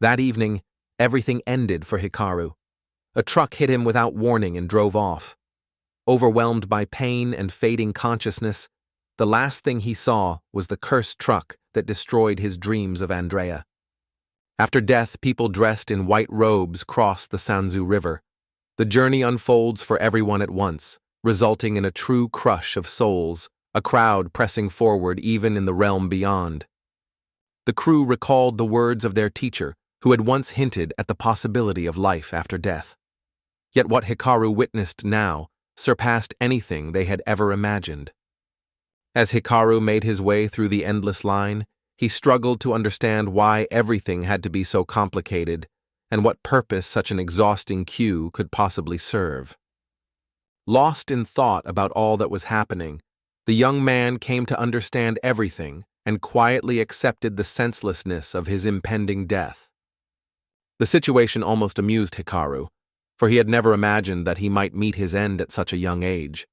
That evening, everything ended for Hikaru. A truck hit him without warning and drove off. Overwhelmed by pain and fading consciousness, the last thing he saw was the cursed truck that destroyed his dreams of Andrea. After death, people dressed in white robes cross the Sanzu River. The journey unfolds for everyone at once, resulting in a true crush of souls, a crowd pressing forward even in the realm beyond. The crew recalled the words of their teacher, who had once hinted at the possibility of life after death. Yet what Hikaru witnessed now surpassed anything they had ever imagined. As Hikaru made his way through the endless line, he struggled to understand why everything had to be so complicated and what purpose such an exhausting queue could possibly serve. Lost in thought about all that was happening, the young man came to understand everything and quietly accepted the senselessness of his impending death. The situation almost amused Hikaru, for he had never imagined that he might meet his end at such a young age.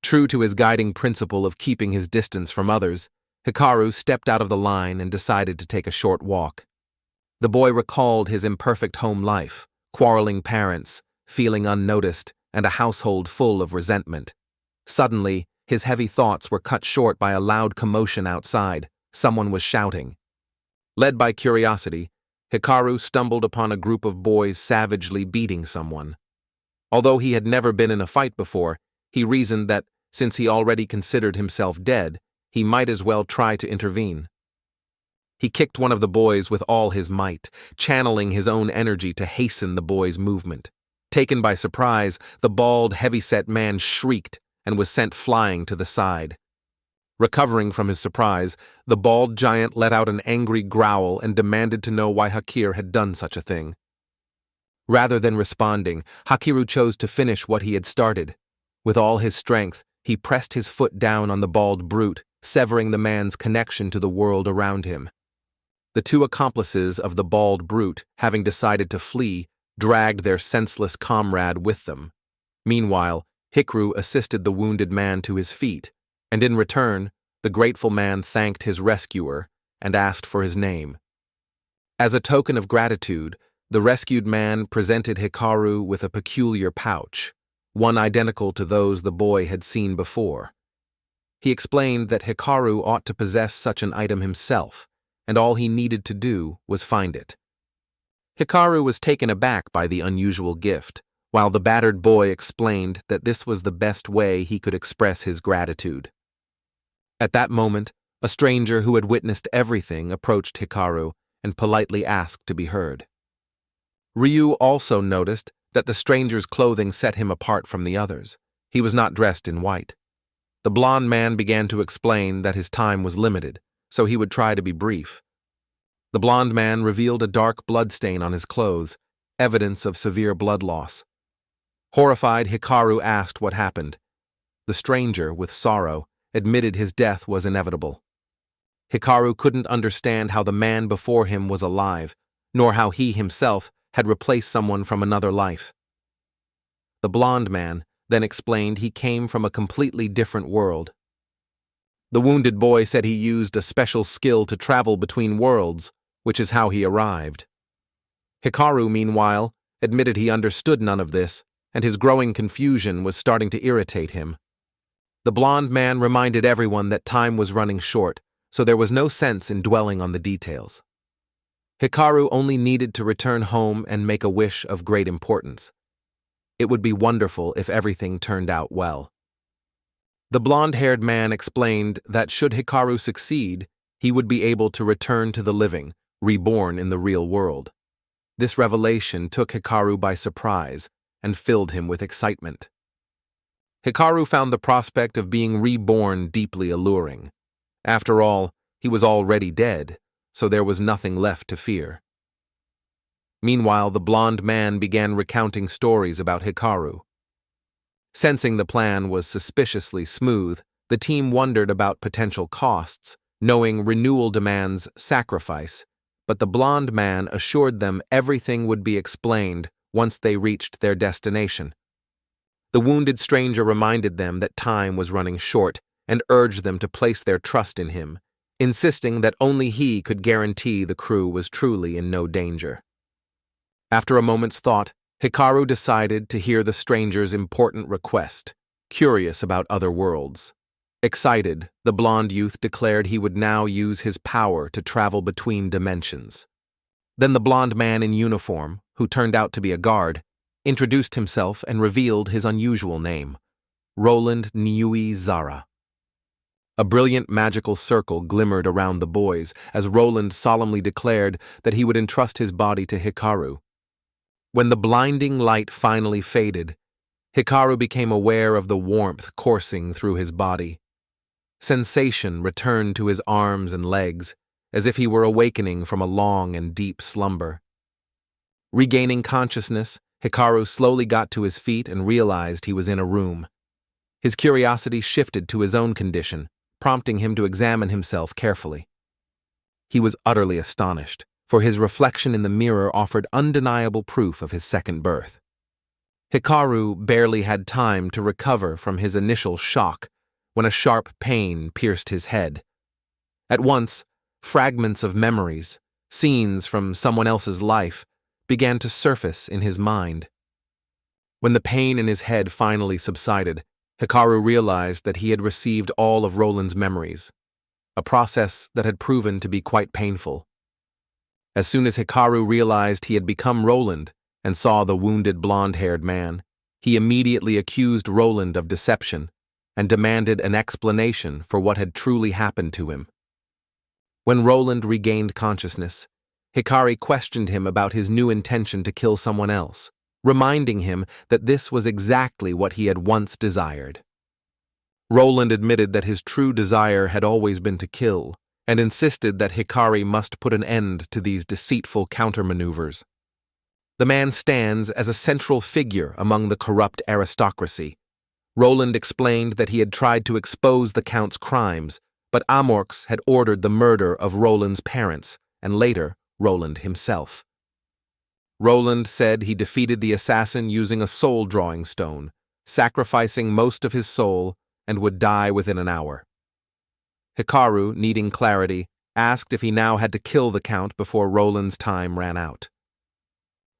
True to his guiding principle of keeping his distance from others, Hikaru stepped out of the line and decided to take a short walk. The boy recalled his imperfect home life, quarreling parents, feeling unnoticed, and a household full of resentment. Suddenly, his heavy thoughts were cut short by a loud commotion outside. Someone was shouting. Led by curiosity, Hikaru stumbled upon a group of boys savagely beating someone. Although he had never been in a fight before, he reasoned that, since he already considered himself dead, he might as well try to intervene. He kicked one of the boys with all his might, channeling his own energy to hasten the boy's movement. Taken by surprise, the bald, heavy-set man shrieked and was sent flying to the side. Recovering from his surprise, the bald giant let out an angry growl and demanded to know why Hikaru had done such a thing. Rather than responding, Hikaru chose to finish what he had started. With all his strength, he pressed his foot down on the bald brute, severing the man's connection to the world around him. The two accomplices of the bald brute, having decided to flee, dragged their senseless comrade with them. Meanwhile, Hikaru assisted the wounded man to his feet, and in return, the grateful man thanked his rescuer and asked for his name. As a token of gratitude, the rescued man presented Hikaru with a peculiar pouch, one identical to those the boy had seen before. He explained that Hikaru ought to possess such an item himself, and all he needed to do was find it. Hikaru was taken aback by the unusual gift, while the battered boy explained that this was the best way he could express his gratitude. At that moment, a stranger who had witnessed everything approached Hikaru and politely asked to be heard. Ryu also noticed that the stranger's clothing set him apart from the others. He was not dressed in white. The blond man began to explain that his time was limited, so he would try to be brief. The blond man revealed a dark bloodstain on his clothes, evidence of severe blood loss. Horrified, Hikaru asked what happened. The stranger, with sorrow, admitted his death was inevitable. Hikaru couldn't understand how the man before him was alive, nor how he himself had replaced someone from another life. The blond man then explained he came from a completely different world. The wounded boy said he used a special skill to travel between worlds, which is how he arrived. Hikaru, meanwhile, admitted he understood none of this, and his growing confusion was starting to irritate him. The blond man reminded everyone that time was running short, so there was no sense in dwelling on the details. Hikaru only needed to return home and make a wish of great importance. It would be wonderful if everything turned out well. The blonde-haired man explained that should Hikaru succeed, he would be able to return to the living, reborn in the real world. This revelation took Hikaru by surprise and filled him with excitement. Hikaru found the prospect of being reborn deeply alluring. After all, he was already dead, so there was nothing left to fear. Meanwhile, the blond man began recounting stories about Hikaru. Sensing the plan was suspiciously smooth, the team wondered about potential costs, knowing renewal demands sacrifice, but the blond man assured them everything would be explained once they reached their destination. The wounded stranger reminded them that time was running short and urged them to place their trust in him, insisting that only he could guarantee the crew was truly in no danger. After a moment's thought, Hikaru decided to hear the stranger's important request, curious about other worlds. Excited, the blonde youth declared he would now use his power to travel between dimensions. Then the blonde man in uniform, who turned out to be a guard, introduced himself and revealed his unusual name, Roland Niui Zara. A brilliant magical circle glimmered around the boys as Roland solemnly declared that he would entrust his body to Hikaru. When the blinding light finally faded, Hikaru became aware of the warmth coursing through his body. Sensation returned to his arms and legs, as if he were awakening from a long and deep slumber. Regaining consciousness, Hikaru slowly got to his feet and realized he was in a room. His curiosity shifted to his own condition, prompting him to examine himself carefully. He was utterly astonished, for his reflection in the mirror offered undeniable proof of his second birth. Hikaru barely had time to recover from his initial shock when a sharp pain pierced his head. At once, fragments of memories, scenes from someone else's life, began to surface in his mind. When the pain in his head finally subsided, Hikaru realized that he had received all of Roland's memories, a process that had proven to be quite painful. As soon as Hikaru realized he had become Roland and saw the wounded blonde-haired man, he immediately accused Roland of deception and demanded an explanation for what had truly happened to him. When Roland regained consciousness, Hikaru questioned him about his new intention to kill someone else, reminding him that this was exactly what he had once desired. Roland admitted that his true desire had always been to kill, and insisted that Hikaru must put an end to these deceitful countermaneuvers. The man stands as a central figure among the corrupt aristocracy. Roland explained that he had tried to expose the Count's crimes, but Amorx had ordered the murder of Roland's parents, and later, Roland himself. Roland said he defeated the assassin using a soul-drawing stone, sacrificing most of his soul, and would die within an hour. Hikaru, needing clarity, asked if he now had to kill the Count before Roland's time ran out.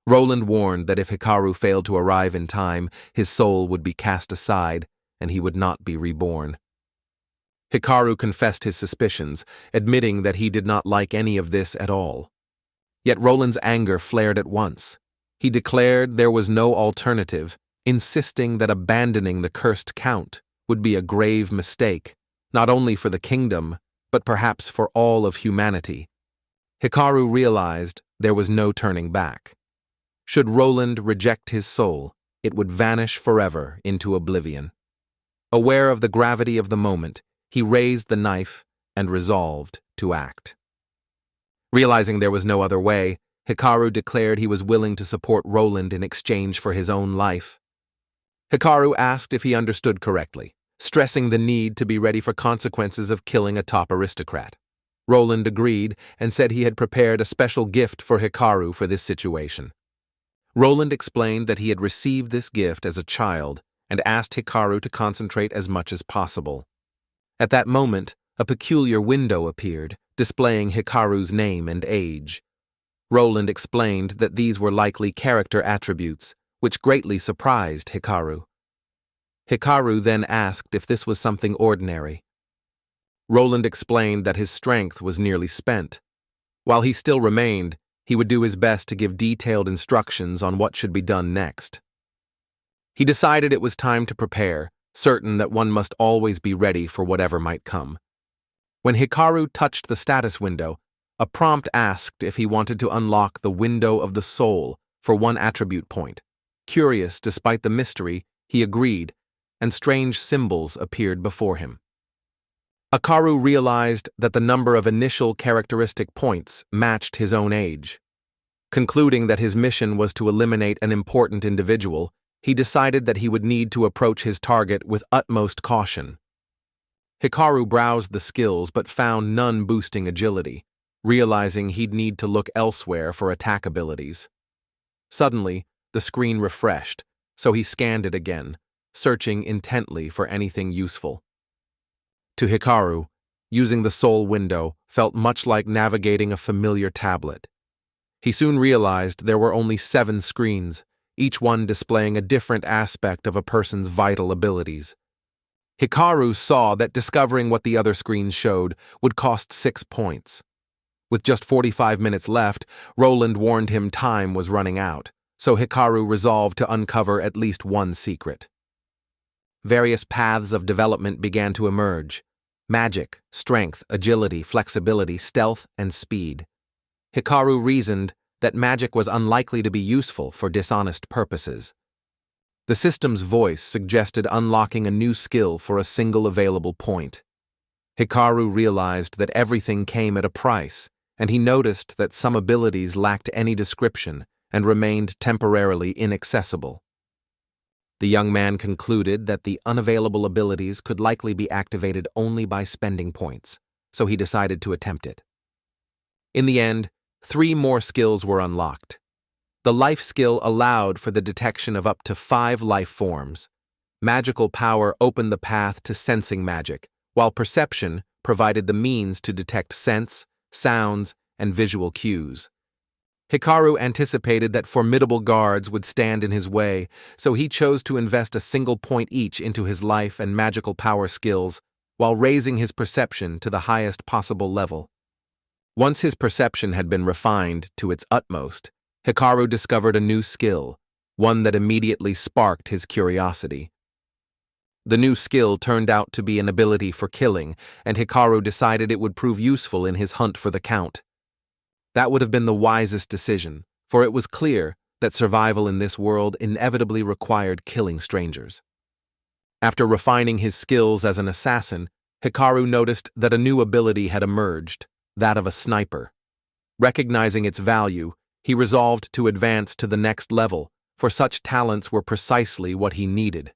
Roland warned that if Hikaru failed to arrive in time, his soul would be cast aside, and he would not be reborn. Hikaru confessed his suspicions, admitting that he did not like any of this at all. Yet Roland's anger flared at once. He declared there was no alternative, insisting that abandoning the cursed Count would be a grave mistake, not only for the kingdom, but perhaps for all of humanity. Hikaru realized there was no turning back. Should Roland reject his soul, it would vanish forever into oblivion. Aware of the gravity of the moment, he raised the knife and resolved to act. Realizing there was no other way, Hikaru declared he was willing to support Roland in exchange for his own life. Hikaru asked if he understood correctly, stressing the need to be ready for consequences of killing a top aristocrat. Roland agreed and said he had prepared a special gift for Hikaru for this situation. Roland explained that he had received this gift as a child and asked Hikaru to concentrate as much as possible. At that moment, a peculiar window appeared, displaying Hikaru's name and age. Roland explained that these were likely character attributes, which greatly surprised Hikaru. Hikaru then asked if this was something ordinary. Roland explained that his strength was nearly spent. While he still remained, he would do his best to give detailed instructions on what should be done next. He decided it was time to prepare, certain that one must always be ready for whatever might come. When Hikaru touched the status window, a prompt asked if he wanted to unlock the window of the soul for one attribute point. Curious despite the mystery, he agreed, and strange symbols appeared before him. Hikaru realized that the number of initial characteristic points matched his own age. Concluding that his mission was to eliminate an important individual, he decided that he would need to approach his target with utmost caution. Hikaru browsed the skills but found none boosting agility, realizing he'd need to look elsewhere for attack abilities. Suddenly, the screen refreshed, so he scanned it again, searching intently for anything useful. To Hikaru, using the soul window felt much like navigating a familiar tablet. He soon realized there were only 7 screens, each one displaying a different aspect of a person's vital abilities. Hikaru saw that discovering what the other screens showed would cost 6 points. With just 45 minutes left, Roland warned him time was running out, so Hikaru resolved to uncover at least one secret. Various paths of development began to emerge: magic, strength, agility, flexibility, stealth, and speed. Hikaru reasoned that magic was unlikely to be useful for dishonest purposes. The system's voice suggested unlocking a new skill for a single available point. Hikaru realized that everything came at a price, and he noticed that some abilities lacked any description and remained temporarily inaccessible. The young man concluded that the unavailable abilities could likely be activated only by spending points, so he decided to attempt it. In the end, 3 more skills were unlocked. The life skill allowed for the detection of up to 5 life forms. Magical power opened the path to sensing magic, while perception provided the means to detect scents, sounds, and visual cues. Hikaru anticipated that formidable guards would stand in his way, so he chose to invest a single point each into his life and magical power skills, while raising his perception to the highest possible level. Once his perception had been refined to its utmost, Hikaru discovered a new skill, one that immediately sparked his curiosity. The new skill turned out to be an ability for killing, and Hikaru decided it would prove useful in his hunt for the Count. That would have been the wisest decision, for it was clear that survival in this world inevitably required killing strangers. After refining his skills as an assassin, Hikaru noticed that a new ability had emerged, that of a sniper. Recognizing its value, he resolved to advance to the next level, for such talents were precisely what he needed.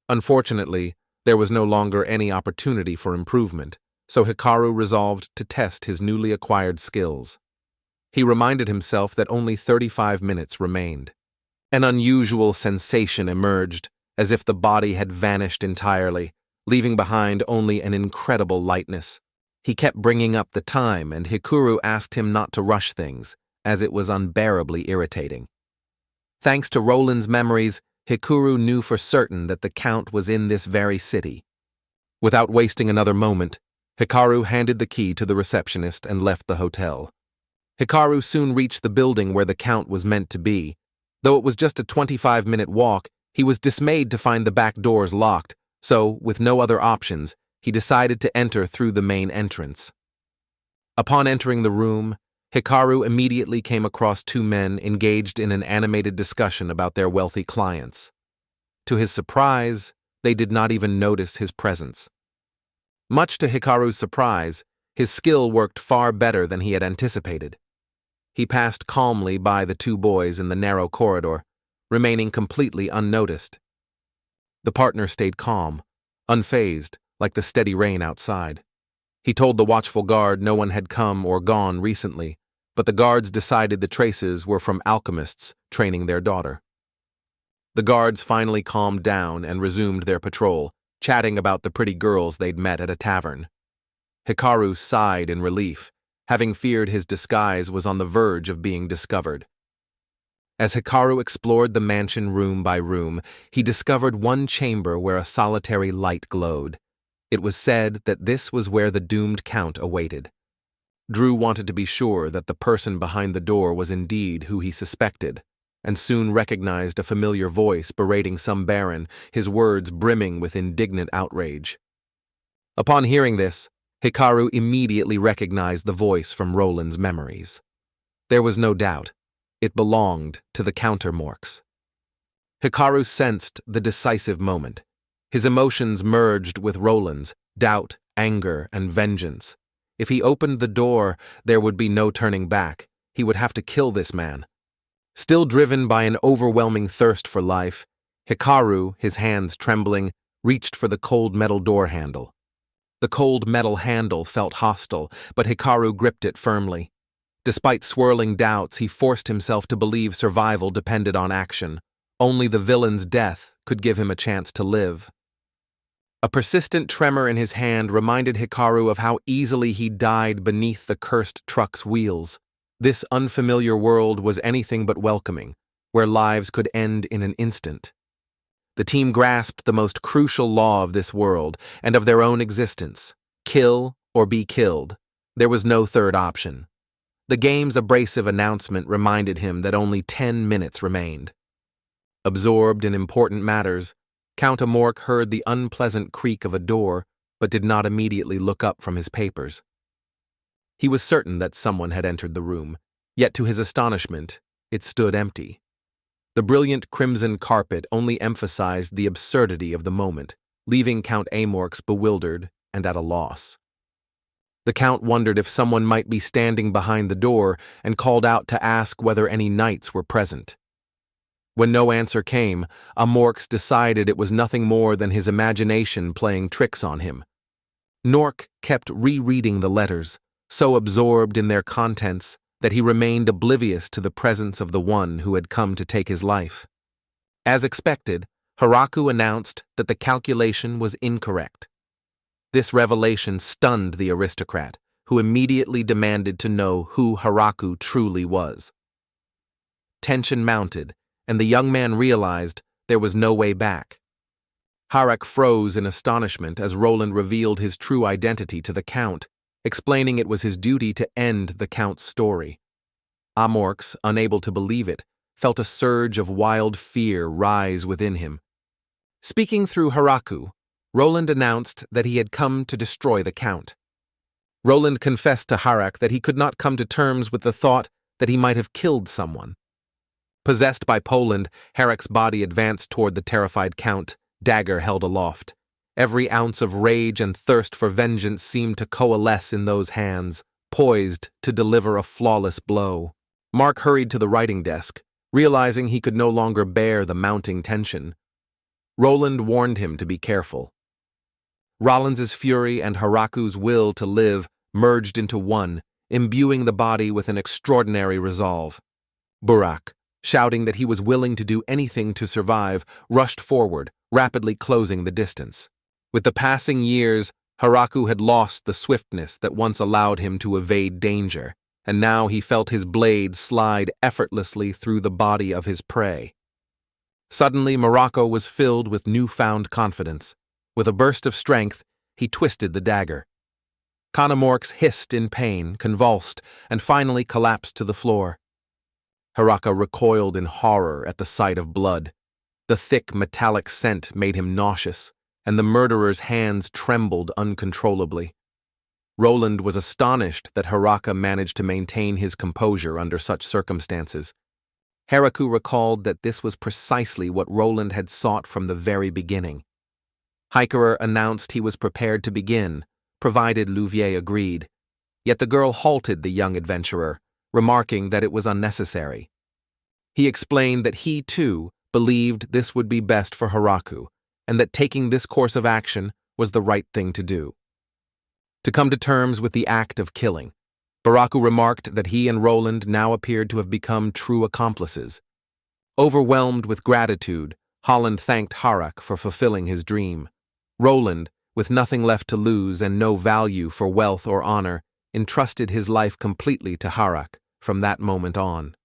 Unfortunately, there was no longer any opportunity for improvement, so Hikaru resolved to test his newly acquired skills. He reminded himself that only 35 minutes remained. An unusual sensation emerged, as if the body had vanished entirely, leaving behind only an incredible lightness. He kept bringing up the time, and Hikaru asked him not to rush things, as it was unbearably irritating. Thanks to Roland's memories, Hikaru knew for certain that the Count was in this very city. Without wasting another moment, Hikaru handed the key to the receptionist and left the hotel. Hikaru soon reached the building where the Count was meant to be. Though it was just a 25-minute walk, he was dismayed to find the back doors locked, so, with no other options, he decided to enter through the main entrance. Upon entering the room, Hikaru immediately came across 2 men engaged in an animated discussion about their wealthy clients. To his surprise, they did not even notice his presence. Much to Hikaru's surprise, his skill worked far better than he had anticipated. He passed calmly by the 2 boys in the narrow corridor, remaining completely unnoticed. The partner stayed calm, unfazed, like the steady rain outside. He told the watchful guard no one had come or gone recently, but the guards decided the traces were from alchemists training their daughter. The guards finally calmed down and resumed their patrol, chatting about the pretty girls they'd met at a tavern. Hikaru sighed in relief, having feared his disguise was on the verge of being discovered. As Hikaru explored the mansion room by room, he discovered one chamber where a solitary light glowed. It was said that this was where the doomed Count awaited. Drew wanted to be sure that the person behind the door was indeed who he suspected, and soon recognized a familiar voice berating some baron, his words brimming with indignant outrage. Upon hearing this, Hikaru immediately recognized the voice from Roland's memories. There was no doubt. It belonged to the countermorks. Hikaru sensed the decisive moment. His emotions merged with Roland's, doubt, anger, and vengeance. If he opened the door, there would be no turning back. He would have to kill this man. Still driven by an overwhelming thirst for life, Hikaru, his hands trembling, reached for the cold metal door handle. The cold metal handle felt hostile, but Hikaru gripped it firmly. Despite swirling doubts, he forced himself to believe survival depended on action. Only the villain's death could give him a chance to live. A persistent tremor in his hand reminded Hikaru of how easily he died beneath the cursed truck's wheels. This unfamiliar world was anything but welcoming, where lives could end in an instant. The team grasped the most crucial law of this world and of their own existence: kill or be killed. There was no third option. The game's abrasive announcement reminded him that only 10 minutes remained. Absorbed in important matters, Count Amorc heard the unpleasant creak of a door, but did not immediately look up from his papers. He was certain that someone had entered the room, yet to his astonishment, it stood empty. The brilliant crimson carpet only emphasized the absurdity of the moment, leaving Count Amorc bewildered and at a loss. The Count wondered if someone might be standing behind the door and called out to ask whether any knights were present. When no answer came, Amorc decided it was nothing more than his imagination playing tricks on him. Nork kept rereading the letters, so absorbed in their contents that he remained oblivious to the presence of the one who had come to take his life. As expected, Hikaru announced that the calculation was incorrect. This revelation stunned the aristocrat, who immediately demanded to know who Hikaru truly was. Tension mounted, and the young man realized there was no way back. Hikaru froze in astonishment as Roland revealed his true identity to the Count, explaining it was his duty to end the Count's story. Amorc, unable to believe it, felt a surge of wild fear rise within him. Speaking through Hikaru, Roland announced that he had come to destroy the Count. Roland confessed to Hikaru that he could not come to terms with the thought that he might have killed someone. Possessed by Poland, Hikaru's body advanced toward the terrified Count, dagger held aloft. Every ounce of rage and thirst for vengeance seemed to coalesce in those hands, poised to deliver a flawless blow. Mark hurried to the writing desk, realizing he could no longer bear the mounting tension. Roland warned him to be careful. Roland's fury and Hikaru's will to live merged into one, imbuing the body with an extraordinary resolve. Burak, shouting that he was willing to do anything to survive, rushed forward, rapidly closing the distance. With the passing years, Hikaru had lost the swiftness that once allowed him to evade danger, and now he felt his blade slide effortlessly through the body of his prey. Suddenly, Morocco was filled with newfound confidence. With a burst of strength, he twisted the dagger. Amorc hissed in pain, convulsed, and finally collapsed to the floor. Hikaru recoiled in horror at the sight of blood. The thick, metallic scent made him nauseous, and the murderer's hands trembled uncontrollably. Roland was astonished that Hikaru managed to maintain his composure under such circumstances. Hikaru recalled that this was precisely what Roland had sought from the very beginning. Hikaru announced he was prepared to begin, provided Livia agreed. Yet the girl halted the young adventurer, remarking that it was unnecessary. He explained that he, too, believed this would be best for Hikaru, and that taking this course of action was the right thing to do. To come to terms with the act of killing, Hikaru remarked that he and Roland now appeared to have become true accomplices. Overwhelmed with gratitude, Holland thanked Hikaru for fulfilling his dream. Roland, with nothing left to lose and no value for wealth or honor, entrusted his life completely to Hikaru from that moment on.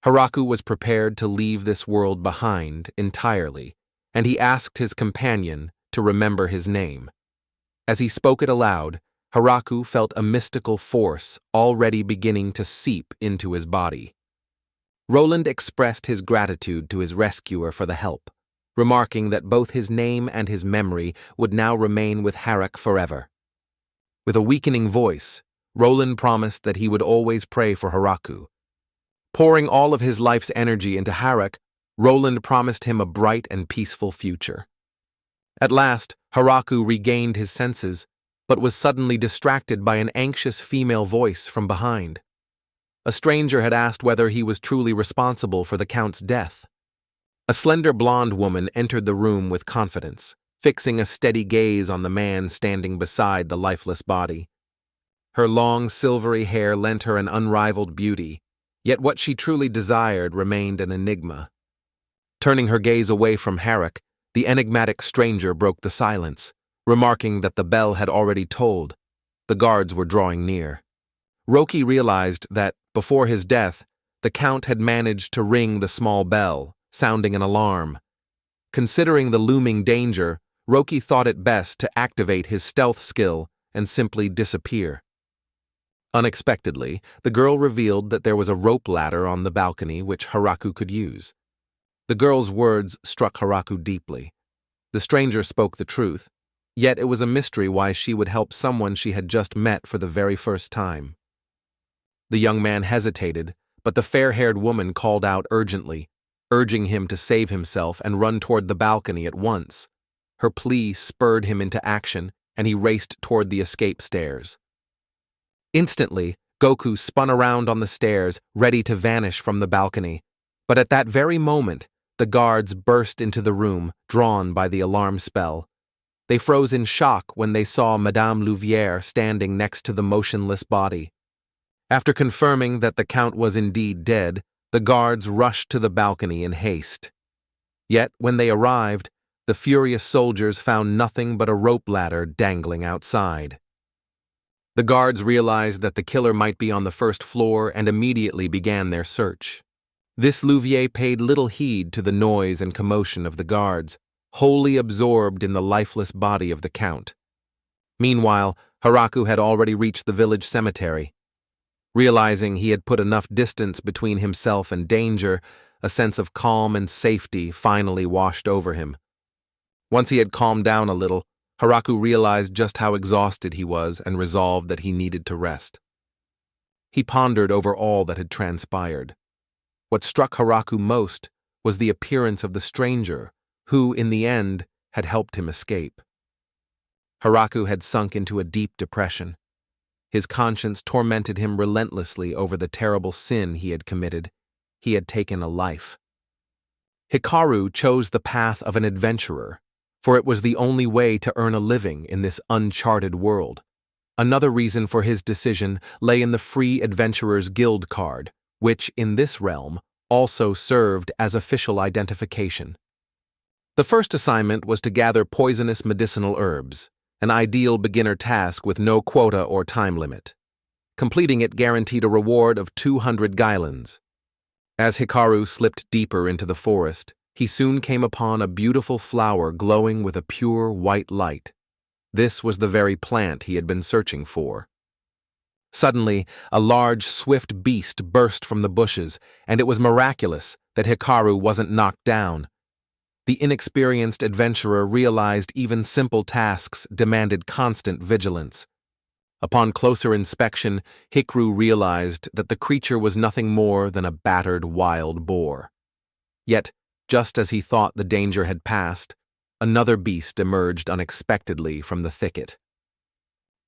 Hikaru was prepared to leave this world behind entirely, and he asked his companion to remember his name. As he spoke it aloud, Hikaru felt a mystical force already beginning to seep into his body. Roland expressed his gratitude to his rescuer for the help, remarking that both his name and his memory would now remain with Hikaru forever. With a weakening voice, Roland promised that he would always pray for Hikaru. Pouring all of his life's energy into Hikaru, Roland promised him a bright and peaceful future. At last, Hikaru regained his senses, but was suddenly distracted by an anxious female voice from behind. A stranger had asked whether he was truly responsible for the Count's death. A slender blonde woman entered the room with confidence, fixing a steady gaze on the man standing beside the lifeless body. Her long, silvery hair lent her an unrivaled beauty, yet what she truly desired remained an enigma. Turning her gaze away from Hikaru, the enigmatic stranger broke the silence, remarking that the bell had already tolled. The guards were drawing near. Roki realized that, Before his death, the Count had managed to ring the small bell, sounding an alarm. Considering the looming danger, Roki thought it best to activate his stealth skill and simply disappear. Unexpectedly, the girl revealed that there was a rope ladder on the balcony which Hikaru could use. The girl's words struck Hikaru deeply. The stranger spoke the truth, yet it was a mystery why she would help someone she had just met for the very first time. The young man hesitated, but the fair-haired woman called out urgently, urging him to save himself and run toward the balcony at once. Her plea spurred him into action, and he raced toward the escape stairs. Instantly, Goku spun around on the stairs, ready to vanish from the balcony. But at that very moment, the guards burst into the room, drawn by the alarm spell. They froze in shock when they saw Madame Louvière standing next to the motionless body. After confirming that the Count was indeed dead, the guards rushed to the balcony in haste. Yet, when they arrived, the furious soldiers found nothing but a rope ladder dangling outside. The guards realized that the killer might be on the first floor and immediately began their search. This Louvière paid little heed to the noise and commotion of the guards, wholly absorbed in the lifeless body of the Count. Meanwhile, Hikaru had already reached the village cemetery. Realizing he had put enough distance between himself and danger, a sense of calm and safety finally washed over him. Once he had calmed down a little, Hikaru realized just how exhausted he was and resolved that he needed to rest. He pondered over all that had transpired. What struck Hikaru most was the appearance of the stranger, who, in the end, had helped him escape. Hikaru had sunk into a deep depression. His conscience tormented him relentlessly over the terrible sin he had committed. He had taken a life. Hikaru chose the path of an adventurer, for it was the only way to earn a living in this uncharted world. Another reason for his decision lay in the Free Adventurers Guild card, which, in this realm, also served as official identification. The first assignment was to gather poisonous medicinal herbs, an ideal beginner task with no quota or time limit. Completing it guaranteed a reward of 200 guilins. As Hikaru slipped deeper into the forest, he soon came upon a beautiful flower glowing with a pure white light. This was the very plant he had been searching for. Suddenly, a large, swift beast burst from the bushes, and it was miraculous that Hikaru wasn't knocked down. The inexperienced adventurer realized even simple tasks demanded constant vigilance. Upon closer inspection, Hikaru realized that the creature was nothing more than a battered wild boar. Yet, just as he thought the danger had passed, another beast emerged unexpectedly from the thicket.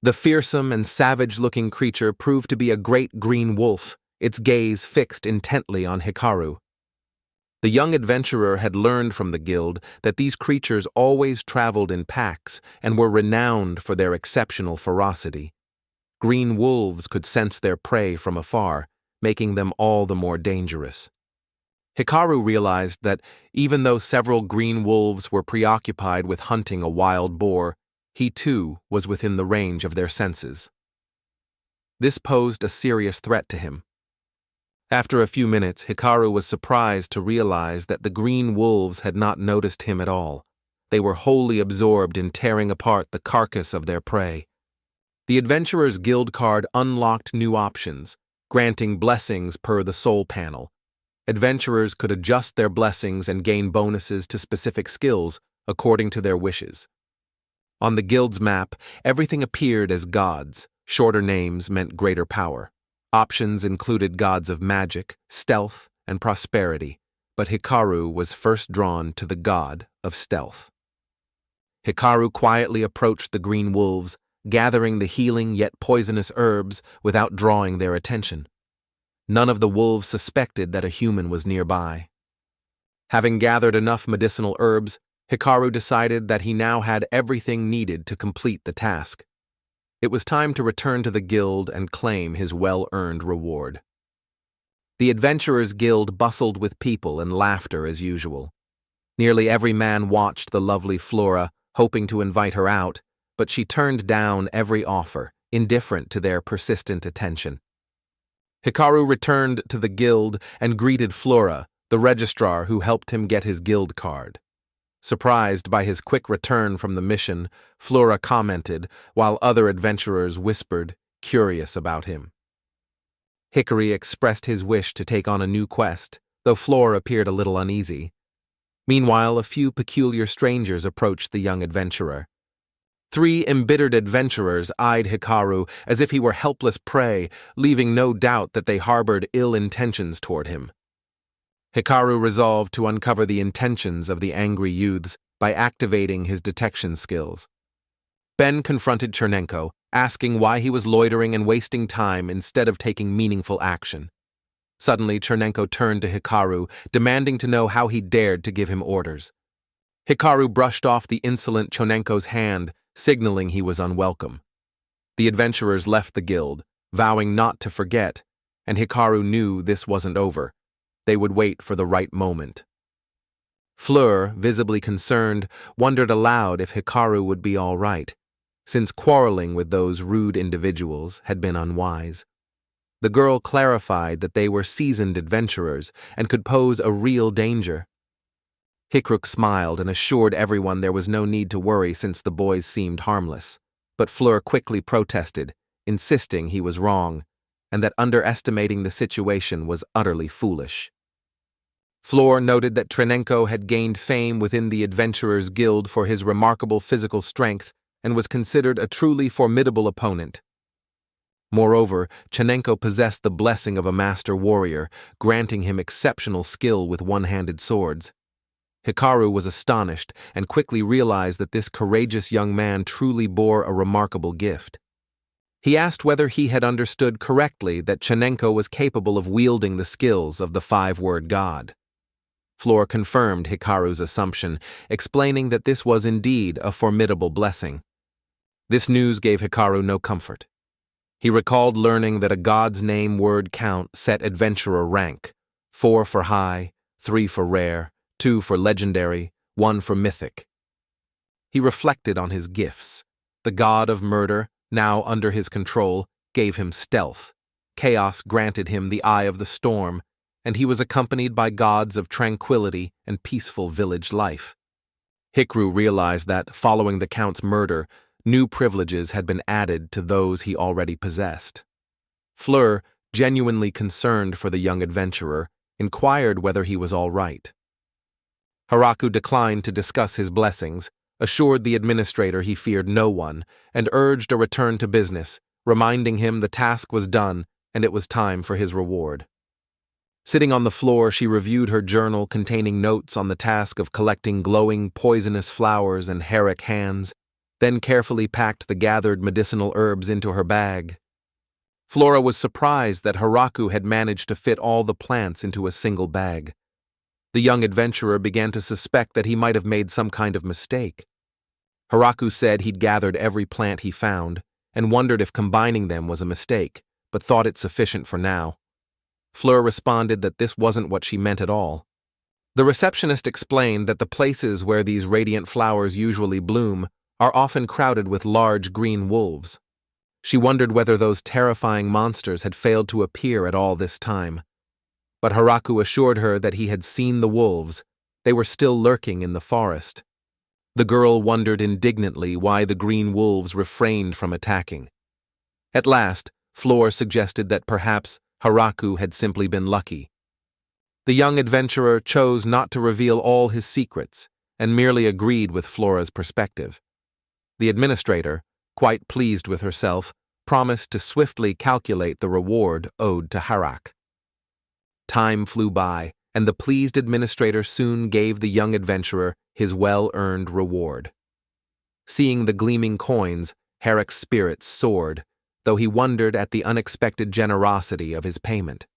The fearsome and savage-looking creature proved to be a great green wolf, its gaze fixed intently on Hikaru. The young adventurer had learned from the guild that these creatures always traveled in packs and were renowned for their exceptional ferocity. Green wolves could sense their prey from afar, making them all the more dangerous. Hikaru realized that even though several green wolves were preoccupied with hunting a wild boar, he too was within the range of their senses. This posed a serious threat to him. After a few minutes, Hikaru was surprised to realize that the green wolves had not noticed him at all. They were wholly absorbed in tearing apart the carcass of their prey. The Adventurers Guild card unlocked new options, granting blessings per the soul panel. Adventurers could adjust their blessings and gain bonuses to specific skills according to their wishes. On the guild's map, everything appeared as gods. Shorter names meant greater power. Options included gods of magic, stealth, and prosperity, but Hikaru was first drawn to the god of stealth. Hikaru quietly approached the green wolves, gathering the healing yet poisonous herbs without drawing their attention. None of the wolves suspected that a human was nearby. Having gathered enough medicinal herbs, Hikaru decided that he now had everything needed to complete the task. It was time to return to the guild and claim his well-earned reward. The Adventurers Guild bustled with people and laughter as usual. Nearly every man watched the lovely Flora, hoping to invite her out, but she turned down every offer, indifferent to their persistent attention. Hikaru returned to the guild and greeted Flora, the registrar who helped him get his guild card. Surprised by his quick return from the mission, Flora commented, while other adventurers whispered, curious about him. Hikari expressed his wish to take on a new quest, though Flora appeared a little uneasy. Meanwhile, a few peculiar strangers approached the young adventurer. 3 embittered adventurers eyed Hikaru as if he were helpless prey, leaving no doubt that they harbored ill intentions toward him. Hikaru resolved to uncover the intentions of the angry youths by activating his detection skills. Ben confronted Chernenko, asking why he was loitering and wasting time instead of taking meaningful action. Suddenly, Chernenko turned to Hikaru, demanding to know how he dared to give him orders. Hikaru brushed off the insolent Chernenko's hand, signaling he was unwelcome. The adventurers left the guild, vowing not to forget, and Hikaru knew this wasn't over. They would wait for the right moment. Fleur, visibly concerned, wondered aloud if Hikaru would be all right, since quarreling with those rude individuals had been unwise. The girl clarified that they were seasoned adventurers and could pose a real danger. Hikruk smiled and assured everyone there was no need to worry since the boys seemed harmless, but Fleur quickly protested, insisting he was wrong, and that underestimating the situation was utterly foolish. Fleur noted that Chernenko had gained fame within the Adventurers Guild for his remarkable physical strength and was considered a truly formidable opponent. Moreover, Chernenko possessed the blessing of a master warrior, granting him exceptional skill with one-handed swords. Hikaru was astonished and quickly realized that this courageous young man truly bore a remarkable gift. He asked whether he had understood correctly that Chernenko was capable of wielding the skills of the 5-word god. Fleur confirmed Hikaru's assumption, explaining that this was indeed a formidable blessing. This news gave Hikaru no comfort. He recalled learning that a god's name word count set adventurer rank, 4 for high, 3 for rare, 2 for legendary, 1 for mythic. He reflected on his gifts. The god of murder, now under his control, gave him stealth. Chaos granted him the eye of the storm, and he was accompanied by gods of tranquility and peaceful village life. Hikaru realized that, following the Count's murder, new privileges had been added to those he already possessed. Fleur, genuinely concerned for the young adventurer, inquired whether he was all right. Haraku declined to discuss his blessings, assured the administrator he feared no one, and urged a return to business, reminding him the task was done and it was time for his reward. Sitting on the floor, she reviewed her journal containing notes on the task of collecting glowing, poisonous flowers and herrick hands, then carefully packed the gathered medicinal herbs into her bag. Flora was surprised that Haraku had managed to fit all the plants into a single bag. The young adventurer began to suspect that he might have made some kind of mistake. Haraku said he'd gathered every plant he found and wondered if combining them was a mistake, but thought it sufficient for now. Fleur responded that this wasn't what she meant at all. The receptionist explained that the places where these radiant flowers usually bloom are often crowded with large green wolves. She wondered whether those terrifying monsters had failed to appear at all this time. But Haraku assured her that he had seen the wolves. They were still lurking in the forest. The girl wondered indignantly why the green wolves refrained from attacking. At last, Fleur suggested that perhaps Haraku had simply been lucky. The young adventurer chose not to reveal all his secrets and merely agreed with Flora's perspective. The administrator, quite pleased with herself, promised to swiftly calculate the reward owed to Harak. Time flew by, and the pleased administrator soon gave the young adventurer his well-earned reward. Seeing the gleaming coins, Harak's spirits soared, though he wondered at the unexpected generosity of his payment.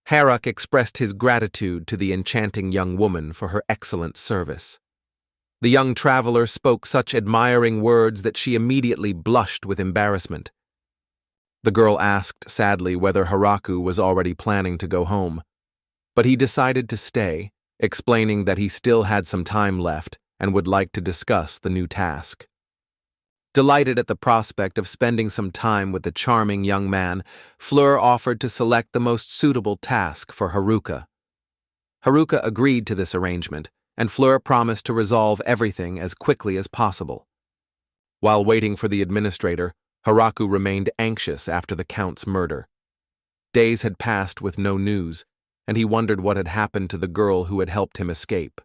Harak expressed his gratitude to the enchanting young woman for her excellent service. The young traveler spoke such admiring words that she immediately blushed with embarrassment. The girl asked sadly whether Haraku was already planning to go home, but he decided to stay, explaining that he still had some time left and would like to discuss the new task. Delighted at the prospect of spending some time with the charming young man, Fleur offered to select the most suitable task for Haruka. Haruka agreed to this arrangement, and Fleur promised to resolve everything as quickly as possible. While waiting for the administrator, Haraku remained anxious after the Count's murder. Days had passed with no news, and he wondered what had happened to the girl who had helped him escape.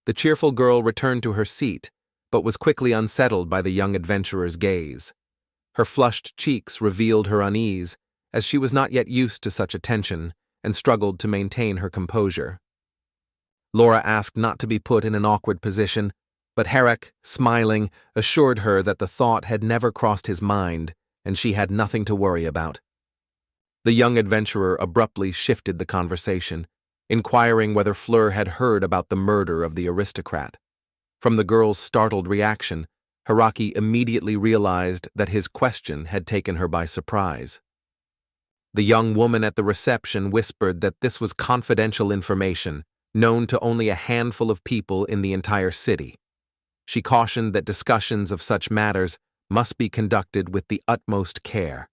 The cheerful girl returned to her seat, but was quickly unsettled by the young adventurer's gaze. Her flushed cheeks revealed her unease, as she was not yet used to such attention and struggled to maintain her composure. Laura asked not to be put in an awkward position, but Herrick, smiling, assured her that the thought had never crossed his mind and she had nothing to worry about. The young adventurer abruptly shifted the conversation, inquiring whether Fleur had heard about the murder of the aristocrat. From the girl's startled reaction, Haraki immediately realized that his question had taken her by surprise. The young woman at the reception whispered that this was confidential information, known to only a handful of people in the entire city. She cautioned that discussions of such matters must be conducted with the utmost care.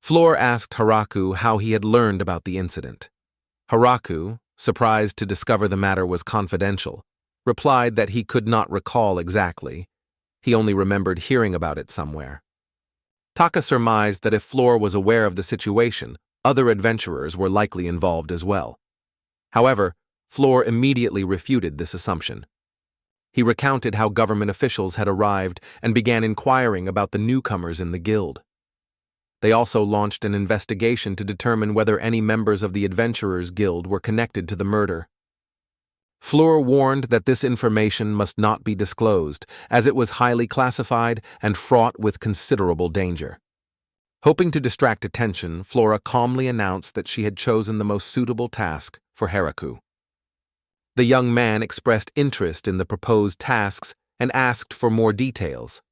Fleur asked Haraku how he had learned about the incident. Haraku, surprised to discover the matter was confidential, replied that he could not recall exactly. He only remembered hearing about it somewhere. Taka surmised that if Fleur was aware of the situation, other adventurers were likely involved as well. However, Fleur immediately refuted this assumption. He recounted how government officials had arrived and began inquiring about the newcomers in the guild. They also launched an investigation to determine whether any members of the Adventurers Guild were connected to the murder. Fleur warned that this information must not be disclosed, as it was highly classified and fraught with considerable danger. Hoping to distract attention, Flora calmly announced that she had chosen the most suitable task for Haraku. The young man expressed interest in the proposed tasks and asked for more details.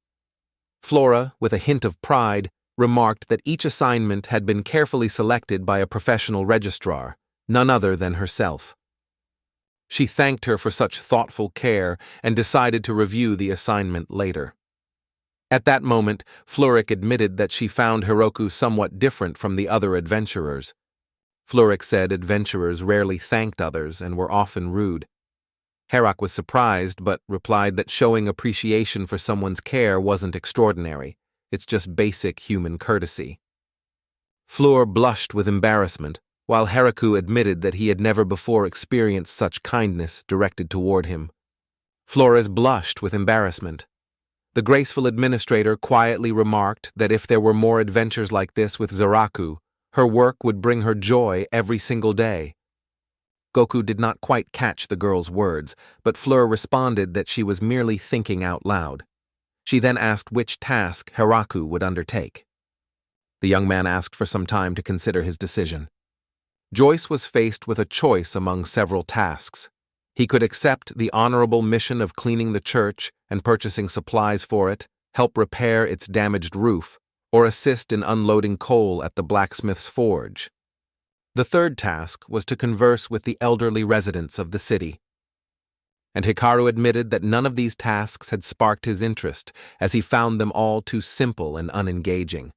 Flora, with a hint of pride, remarked that each assignment had been carefully selected by a professional registrar, none other than herself. She thanked her for such thoughtful care and decided to review the assignment later. At that moment, Fleurik admitted that she found Hiroku somewhat different from the other adventurers. Fleurik said adventurers rarely thanked others and were often rude. Herak was surprised but replied that showing appreciation for someone's care wasn't extraordinary. It's just basic human courtesy. Fleur blushed with embarrassment, while Haraku admitted that he had never before experienced such kindness directed toward him. Flores blushed with embarrassment. The graceful administrator quietly remarked that if there were more adventures like this with Zaraku, her work would bring her joy every single day. Goku did not quite catch the girl's words, but Fleur responded that she was merely thinking out loud. She then asked which task Haraku would undertake. The young man asked for some time to consider his decision. Joyce was faced with a choice among several tasks. He could accept the honorable mission of cleaning the church and purchasing supplies for it, help repair its damaged roof, or assist in unloading coal at the blacksmith's forge. The third task was to converse with the elderly residents of the city. And Hikaru admitted that none of these tasks had sparked his interest, as he found them all too simple and unengaging.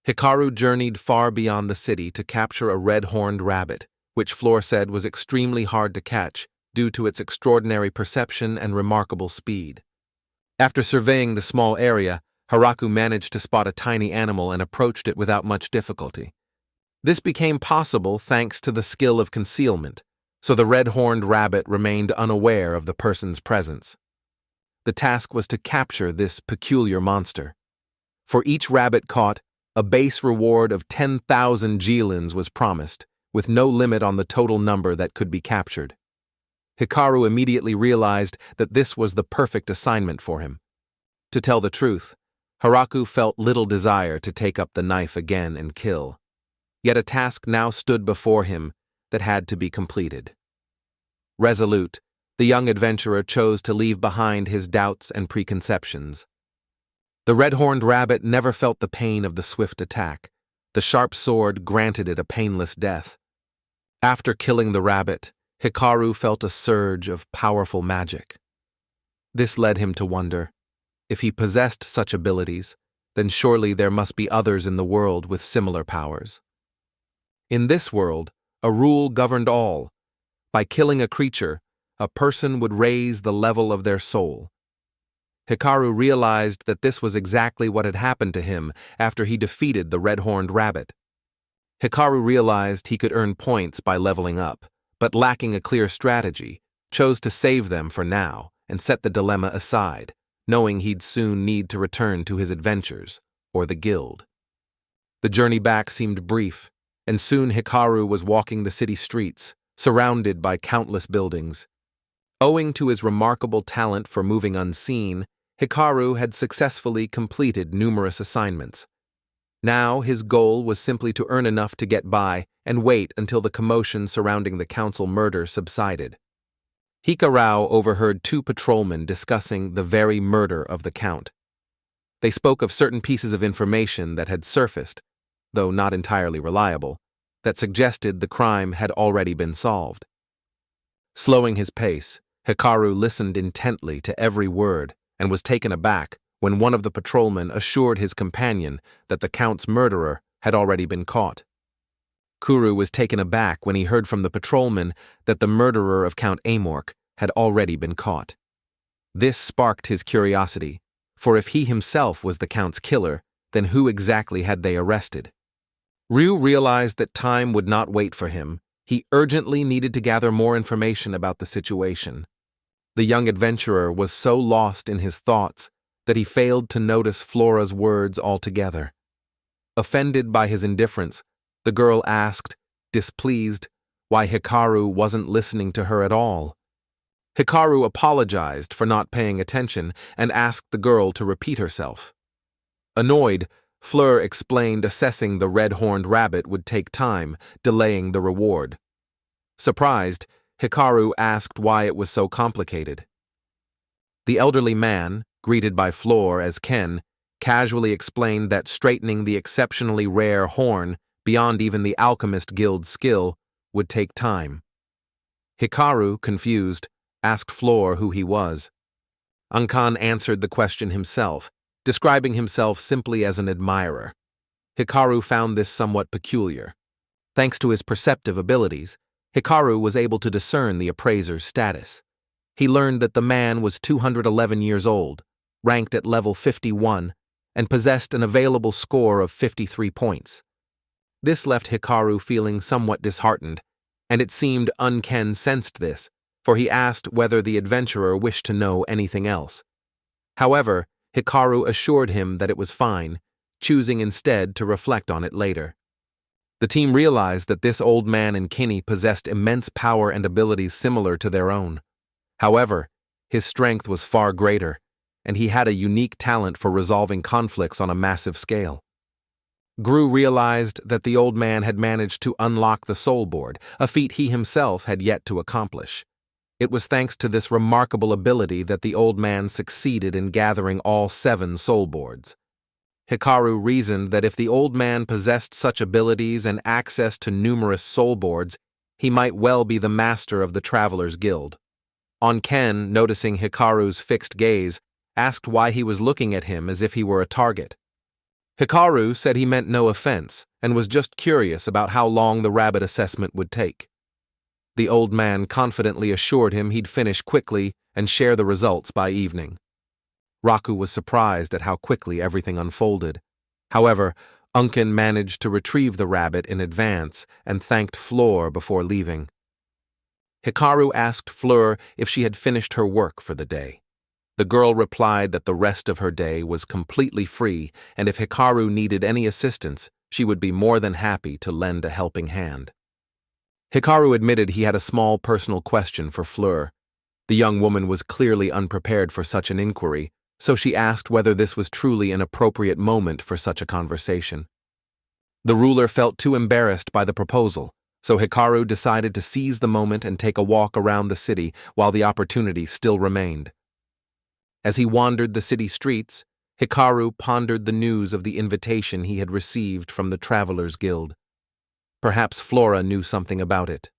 Hikaru journeyed far beyond the city to capture a red-horned rabbit, which Fleur said was extremely hard to catch due to its extraordinary perception and remarkable speed. After surveying the small area, Haraku managed to spot a tiny animal and approached it without much difficulty. This became possible thanks to the skill of concealment, so the red-horned rabbit remained unaware of the person's presence. The task was to capture this peculiar monster. For each rabbit caught, a base reward of 10,000 Jilins was promised, with no limit on the total number that could be captured. Hikaru immediately realized that this was the perfect assignment for him. To tell the truth, Haraku felt little desire to take up the knife again and kill. Yet a task now stood before him that had to be completed. Resolute, the young adventurer chose to leave behind his doubts and preconceptions. The red-horned rabbit never felt the pain of the swift attack. The sharp sword granted it a painless death. After killing the rabbit, Hikaru felt a surge of powerful magic. This led him to wonder, If he possessed such abilities, then surely there must be others in the world with similar powers. In this world, a rule governed all. By killing a creature, a person would raise the level of their soul. Hikaru realized that this was exactly what had happened to him after he defeated the red-horned rabbit. Hikaru realized he could earn points by leveling up, but lacking a clear strategy, chose to save them for now and set the dilemma aside, knowing he'd soon need to return to his adventures, or the guild. The journey back seemed brief, and soon Hikaru was walking the city streets, surrounded by countless buildings. Owing to his remarkable talent for moving unseen, Hikaru had successfully completed numerous assignments. Now his goal was simply to earn enough to get by and wait until the commotion surrounding the council murder subsided. Hikaru overheard two patrolmen discussing the very murder of the count. They spoke of certain pieces of information that had surfaced, though not entirely reliable, that suggested the crime had already been solved. Slowing his pace, Hikaru listened intently to every word and was taken aback when one of the patrolmen assured his companion that the count's murderer had already been caught. Kuru was taken aback when he heard from the patrolman that the murderer of Count Amork had already been caught. This sparked his curiosity, for if he himself was the count's killer, then who exactly had they arrested? Ryu realized that time would not wait for him. He urgently needed to gather more information about the situation. The young adventurer was so lost in his thoughts that he failed to notice Flora's words altogether. Offended by his indifference, the girl asked, displeased, why Hikaru wasn't listening to her at all. Hikaru apologized for not paying attention and asked the girl to repeat herself. Annoyed, Fleur explained assessing the red-horned rabbit would take time, delaying the reward. Surprised, Hikaru asked why it was so complicated. The elderly man, greeted by Fleur as Ken, casually explained that straightening the exceptionally rare horn, beyond even the alchemist guild's skill, would take time. Hikaru, confused, asked Fleur who he was. Ankan answered the question himself, describing himself simply as an admirer. Hikaru found this somewhat peculiar. Thanks to his perceptive abilities, Hikaru was able to discern the appraiser's status. He learned that the man was 211 years old, ranked at level 51, and possessed an available score of 53 points. This left Hikaru feeling somewhat disheartened, and it seemed Unken sensed this, for he asked whether the adventurer wished to know anything else. However, Hikaru assured him that it was fine, choosing instead to reflect on it later. The team realized that this old man and Kinney possessed immense power and abilities similar to their own. However, his strength was far greater, and he had a unique talent for resolving conflicts on a massive scale. Gru realized that the old man had managed to unlock the soul board, a feat he himself had yet to accomplish. It was thanks to this remarkable ability that the old man succeeded in gathering all 7 soul boards. Hikaru reasoned that if the old man possessed such abilities and access to numerous soul boards, he might well be the master of the Travelers Guild. Onken, noticing Hikaru's fixed gaze, asked why he was looking at him as if he were a target. Hikaru said he meant no offense and was just curious about how long the rabbit assessment would take. The old man confidently assured him he'd finish quickly and share the results by evening. Raku was surprised at how quickly everything unfolded. However, Unken managed to retrieve the rabbit in advance and thanked Fleur before leaving. Hikaru asked Fleur if she had finished her work for the day. The girl replied that the rest of her day was completely free, and if Hikaru needed any assistance, she would be more than happy to lend a helping hand. Hikaru admitted he had a small personal question for Fleur. The young woman was clearly unprepared for such an inquiry, so she asked whether this was truly an appropriate moment for such a conversation. The ruler felt too embarrassed by the proposal, so Hikaru decided to seize the moment and take a walk around the city while the opportunity still remained. As he wandered the city streets, Hikaru pondered the news of the invitation he had received from the Travelers Guild. Perhaps Flora knew something about it.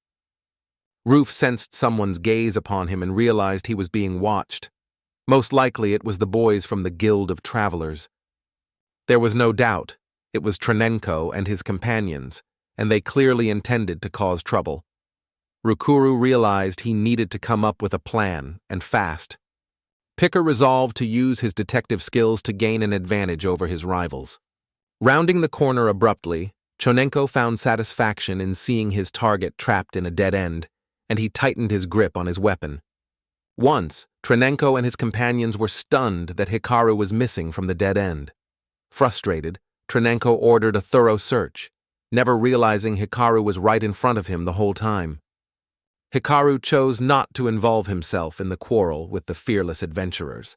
Roof sensed someone's gaze upon him and realized he was being watched. Most likely it was the boys from the Guild of Travelers. There was no doubt it was Tronenko and his companions, and they clearly intended to cause trouble. Rukuru realized he needed to come up with a plan, and fast. Picker resolved to use his detective skills to gain an advantage over his rivals. Rounding the corner abruptly, Tronenko found satisfaction in seeing his target trapped in a dead end, and he tightened his grip on his weapon. Once, Tronenko and his companions were stunned that Hikaru was missing from the dead end. Frustrated, Tronenko ordered a thorough search, never realizing Hikaru was right in front of him the whole time. Hikaru chose not to involve himself in the quarrel with the fearless adventurers.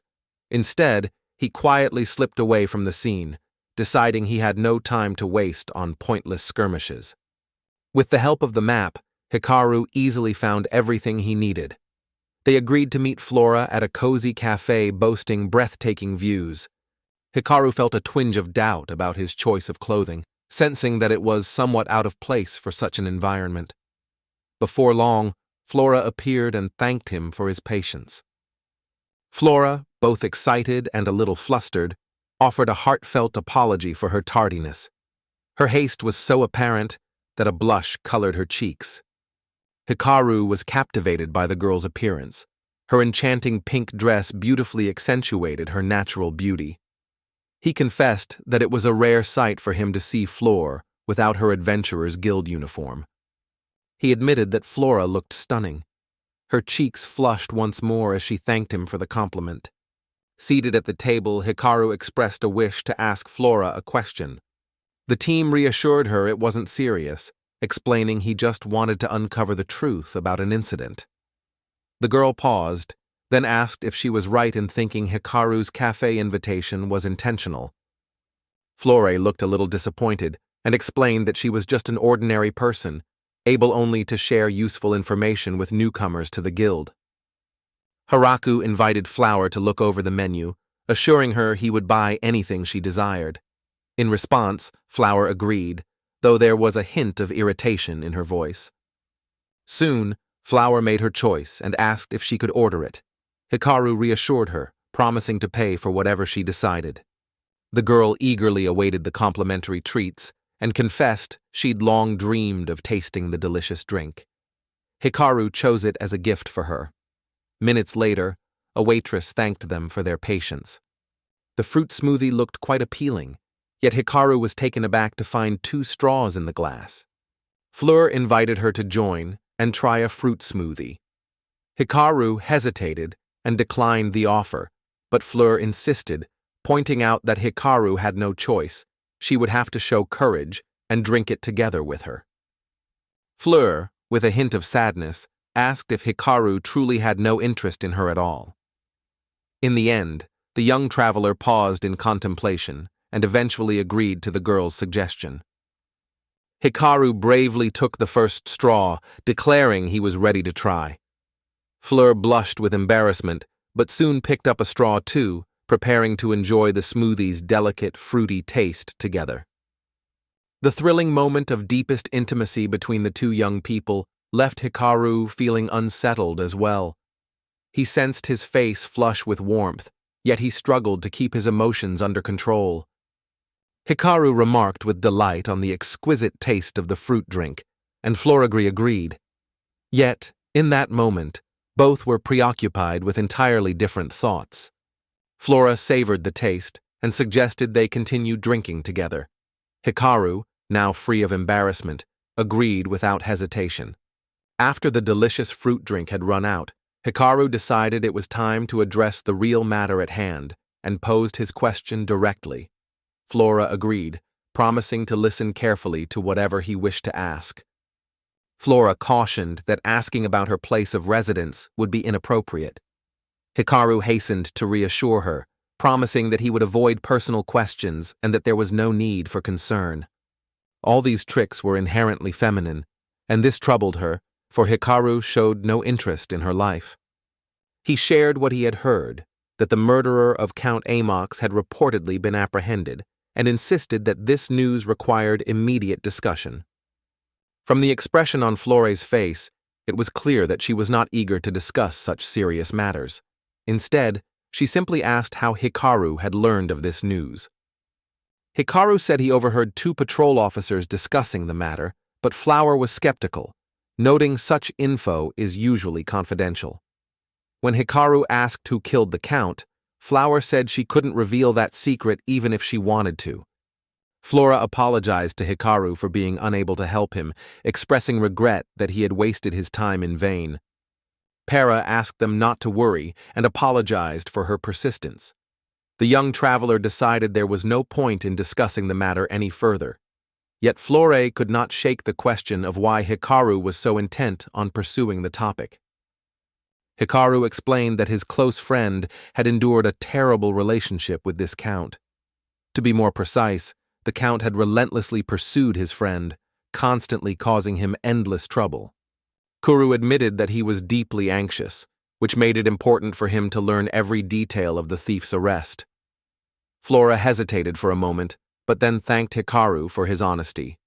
Instead, he quietly slipped away from the scene, deciding he had no time to waste on pointless skirmishes. With the help of the map, Hikaru easily found everything he needed. They agreed to meet Flora at a cozy cafe boasting breathtaking views. Hikaru felt a twinge of doubt about his choice of clothing, sensing that it was somewhat out of place for such an environment. Before long, Flora appeared and thanked him for his patience. Flora, both excited and a little flustered, offered a heartfelt apology for her tardiness. Her haste was so apparent that a blush colored her cheeks. Hikaru was captivated by the girl's appearance. Her enchanting pink dress beautifully accentuated her natural beauty. He confessed that it was a rare sight for him to see Flora without her adventurer's guild uniform. He admitted that Flora looked stunning. Her cheeks flushed once more as she thanked him for the compliment. Seated at the table, Hikaru expressed a wish to ask Flora a question. The team reassured her it wasn't serious, explaining he just wanted to uncover the truth about an incident. The girl paused, then asked if she was right in thinking Hikaru's cafe invitation was intentional. Flora looked a little disappointed and explained that she was just an ordinary person, able only to share useful information with newcomers to the guild. Haraku invited Flower to look over the menu, assuring her he would buy anything she desired. In response, Flower agreed, though there was a hint of irritation in her voice. Soon, Flower made her choice and asked if she could order it. Hikaru reassured her, promising to pay for whatever she decided. The girl eagerly awaited the complimentary treats and confessed she'd long dreamed of tasting the delicious drink. Hikaru chose it as a gift for her. Minutes later, a waitress thanked them for their patience. The fruit smoothie looked quite appealing, yet Hikaru was taken aback to find 2 straws in the glass. Fleur invited her to join and try a fruit smoothie. Hikaru hesitated and declined the offer, but Fleur insisted, pointing out that Hikaru had no choice. She would have to show courage and drink it together with her. Fleur, with a hint of sadness, asked if Hikaru truly had no interest in her at all. In the end, the young traveler paused in contemplation and eventually agreed to the girl's suggestion. Hikaru bravely took the first straw, declaring he was ready to try. Fleur blushed with embarrassment, but soon picked up a straw too, preparing to enjoy the smoothie's delicate, fruity taste together. The thrilling moment of deepest intimacy between the 2 young people left Hikaru feeling unsettled as well. He sensed his face flush with warmth, yet he struggled to keep his emotions under control. Hikaru remarked with delight on the exquisite taste of the fruit drink, and Floragri agreed. Yet, in that moment, both were preoccupied with entirely different thoughts. Flora savored the taste and suggested they continue drinking together. Hikaru, now free of embarrassment, agreed without hesitation. After the delicious fruit drink had run out, Hikaru decided it was time to address the real matter at hand and posed his question directly. Flora agreed, promising to listen carefully to whatever he wished to ask. Flora cautioned that asking about her place of residence would be inappropriate. Hikaru hastened to reassure her, promising that he would avoid personal questions and that there was no need for concern. All these tricks were inherently feminine, and this troubled her, for Hikaru showed no interest in her life. He shared what he had heard, that the murderer of Count Amox had reportedly been apprehended, and insisted that this news required immediate discussion. From the expression on Flore's face, it was clear that she was not eager to discuss such serious matters. Instead, She simply asked how Hikaru had learned of this news. Hikaru said he overheard 2 patrol officers discussing the matter, but Flower was skeptical, noting such info is usually confidential. When Hikaru asked who killed the Count, Flower said she couldn't reveal that secret even if she wanted to. Flora apologized to Hikaru for being unable to help him, expressing regret that he had wasted his time in vain. Para asked them not to worry and apologized for her persistence. The young traveler decided there was no point in discussing the matter any further. Yet Flore could not shake the question of why Hikaru was so intent on pursuing the topic. Hikaru explained that his close friend had endured a terrible relationship with this Count. To be more precise, the Count had relentlessly pursued his friend, constantly causing him endless trouble. Kuru admitted that he was deeply anxious, which made it important for him to learn every detail of the thief's arrest. Flora hesitated for a moment, but then thanked Hikaru for his honesty.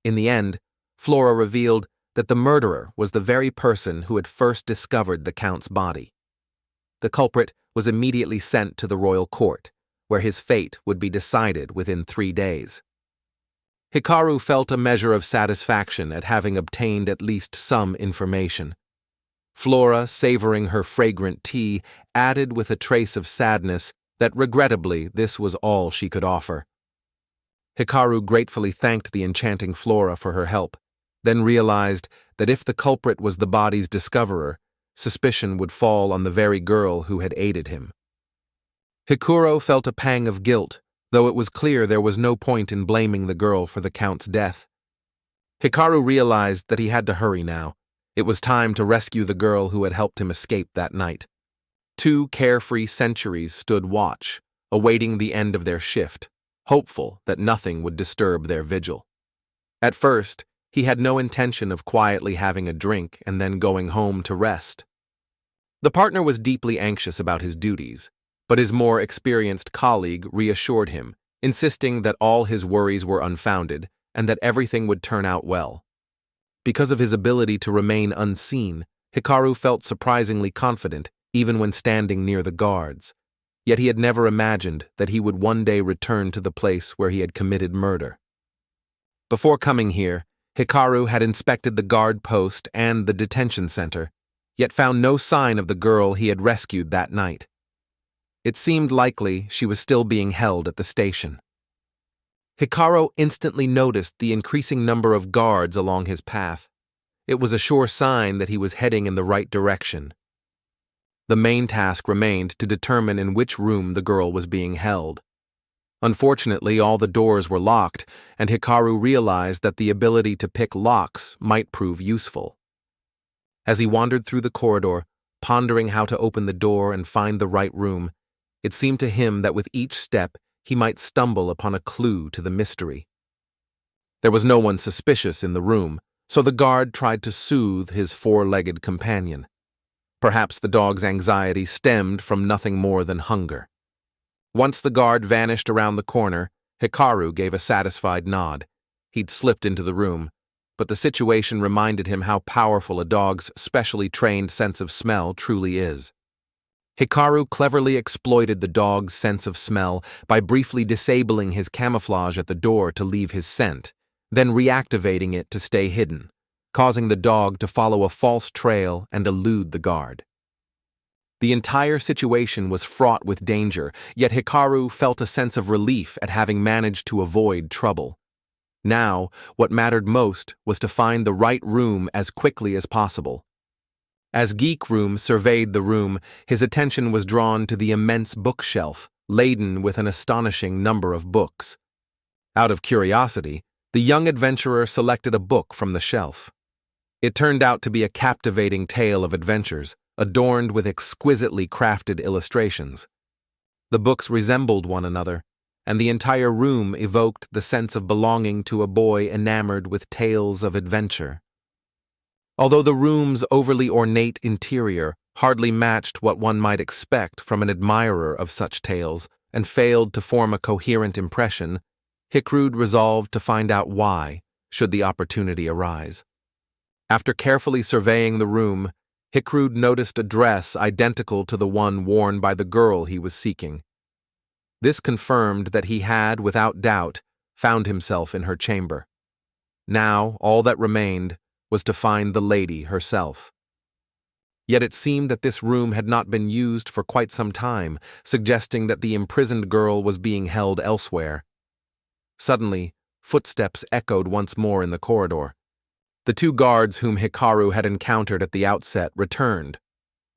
In the end, Flora revealed that the murderer was the very person who had first discovered the Count's body. The culprit was immediately sent to the royal court, where his fate would be decided within 3 days. Hikaru felt a measure of satisfaction at having obtained at least some information. Flora, savoring her fragrant tea, added with a trace of sadness that regrettably this was all she could offer. Hikaru gratefully thanked the enchanting Flora for her help, then realized that if the culprit was the body's discoverer, suspicion would fall on the very girl who had aided him. Hikaru felt a pang of guilt, though it was clear there was no point in blaming the girl for the Count's death. Hikaru realized that he had to hurry now. It was time to rescue the girl who had helped him escape that night. 2 carefree sentries stood watch, awaiting the end of their shift, hopeful that nothing would disturb their vigil. At first, he had no intention of quietly having a drink and then going home to rest. The partner was deeply anxious about his duties, but his more experienced colleague reassured him, insisting that all his worries were unfounded and that everything would turn out well. Because of his ability to remain unseen, Hikaru felt surprisingly confident even when standing near the guards, yet he had never imagined that he would one day return to the place where he had committed murder. Before coming here, Hikaru had inspected the guard post and the detention center, yet found no sign of the girl he had rescued that night. It seemed likely she was still being held at the station. Hikaru instantly noticed the increasing number of guards along his path. It was a sure sign that he was heading in the right direction. The main task remained to determine in which room the girl was being held. Unfortunately, all the doors were locked, and Hikaru realized that the ability to pick locks might prove useful. As he wandered through the corridor, pondering how to open the door and find the right room, it seemed to him that with each step he might stumble upon a clue to the mystery. There was no one suspicious in the room, so the guard tried to soothe his 4-legged companion. Perhaps the dog's anxiety stemmed from nothing more than hunger. Once the guard vanished around the corner, Hikaru gave a satisfied nod. He'd slipped into the room, but the situation reminded him how powerful a dog's specially trained sense of smell truly is. Hikaru cleverly exploited the dog's sense of smell by briefly disabling his camouflage at the door to leave his scent, then reactivating it to stay hidden, causing the dog to follow a false trail and elude the guard. The entire situation was fraught with danger, yet Hikaru felt a sense of relief at having managed to avoid trouble. Now, what mattered most was to find the right room as quickly as possible. As Geek Room surveyed the room, his attention was drawn to the immense bookshelf, laden with an astonishing number of books. Out of curiosity, the young adventurer selected a book from the shelf. It turned out to be a captivating tale of adventures, adorned with exquisitely crafted illustrations. The books resembled one another, and the entire room evoked the sense of belonging to a boy enamored with tales of adventure. Although the room's overly ornate interior hardly matched what one might expect from an admirer of such tales and failed to form a coherent impression, Hikaru resolved to find out why, should the opportunity arise. After carefully surveying the room, Hikaru noticed a dress identical to the one worn by the girl he was seeking. This confirmed that he had, without doubt, found himself in her chamber. Now, all that remained was to find the lady herself. Yet it seemed that this room had not been used for quite some time, suggesting that the imprisoned girl was being held elsewhere. Suddenly, footsteps echoed once more in the corridor. The two guards whom Hikaru had encountered at the outset returned.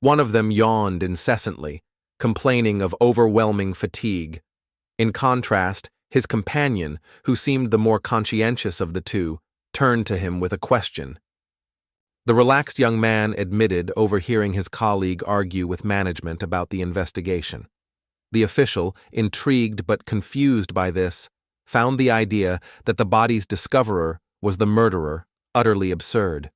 One of them yawned incessantly, complaining of overwhelming fatigue. In contrast, his companion, who seemed the more conscientious of the two, turned to him with a question. The relaxed young man admitted overhearing his colleague argue with management about the investigation. The official, intrigued but confused by this, found the idea that the body's discoverer was the murderer utterly absurd.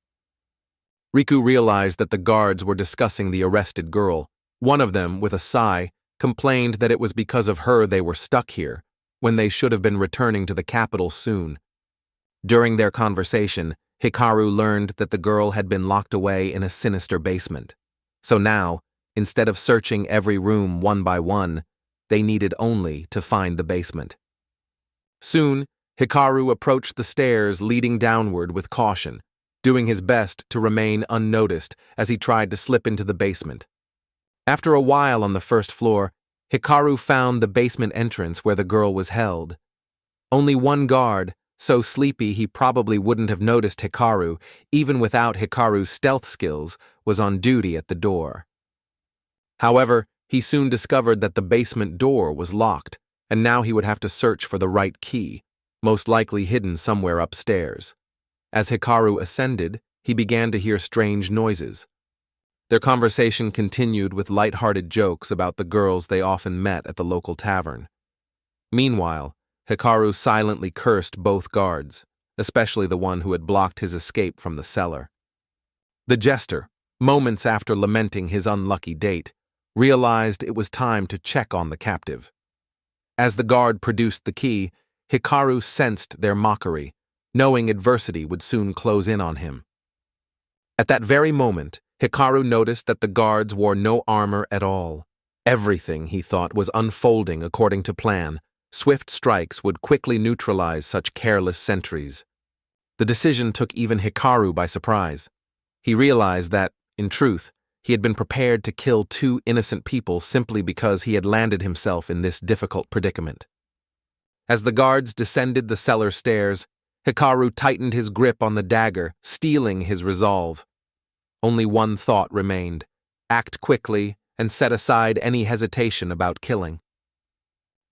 Riku realized that the guards were discussing the arrested girl. One of them, with a sigh, complained that it was because of her they were stuck here, when they should have been returning to the capital soon. During their conversation, Hikaru learned that the girl had been locked away in a sinister basement. So now, instead of searching every room one by one, they needed only to find the basement. Soon, Hikaru approached the stairs leading downward with caution, doing his best to remain unnoticed as he tried to slip into the basement. After a while on the first floor, Hikaru found the basement entrance where the girl was held. Only one guard, so sleepy he probably wouldn't have noticed Hikaru, even without Hikaru's stealth skills, was on duty at the door. However, he soon discovered that the basement door was locked, and now he would have to search for the right key, most likely hidden somewhere upstairs. As Hikaru ascended, he began to hear strange noises. Their conversation continued with light-hearted jokes about the girls they often met at the local tavern. Meanwhile, Hikaru silently cursed both guards, especially the one who had blocked his escape from the cellar. The jester, moments after lamenting his unlucky date, realized it was time to check on the captive. As the guard produced the key, Hikaru sensed their mockery, knowing adversity would soon close in on him. At that very moment, Hikaru noticed that the guards wore no armor at all. Everything, he thought, was unfolding according to plan. Swift strikes would quickly neutralize such careless sentries. The decision took even Hikaru by surprise. He realized that, in truth, he had been prepared to kill two innocent people simply because he had landed himself in this difficult predicament. As the guards descended the cellar stairs, Hikaru tightened his grip on the dagger, steeling his resolve. Only one thought remained: act quickly and set aside any hesitation about killing.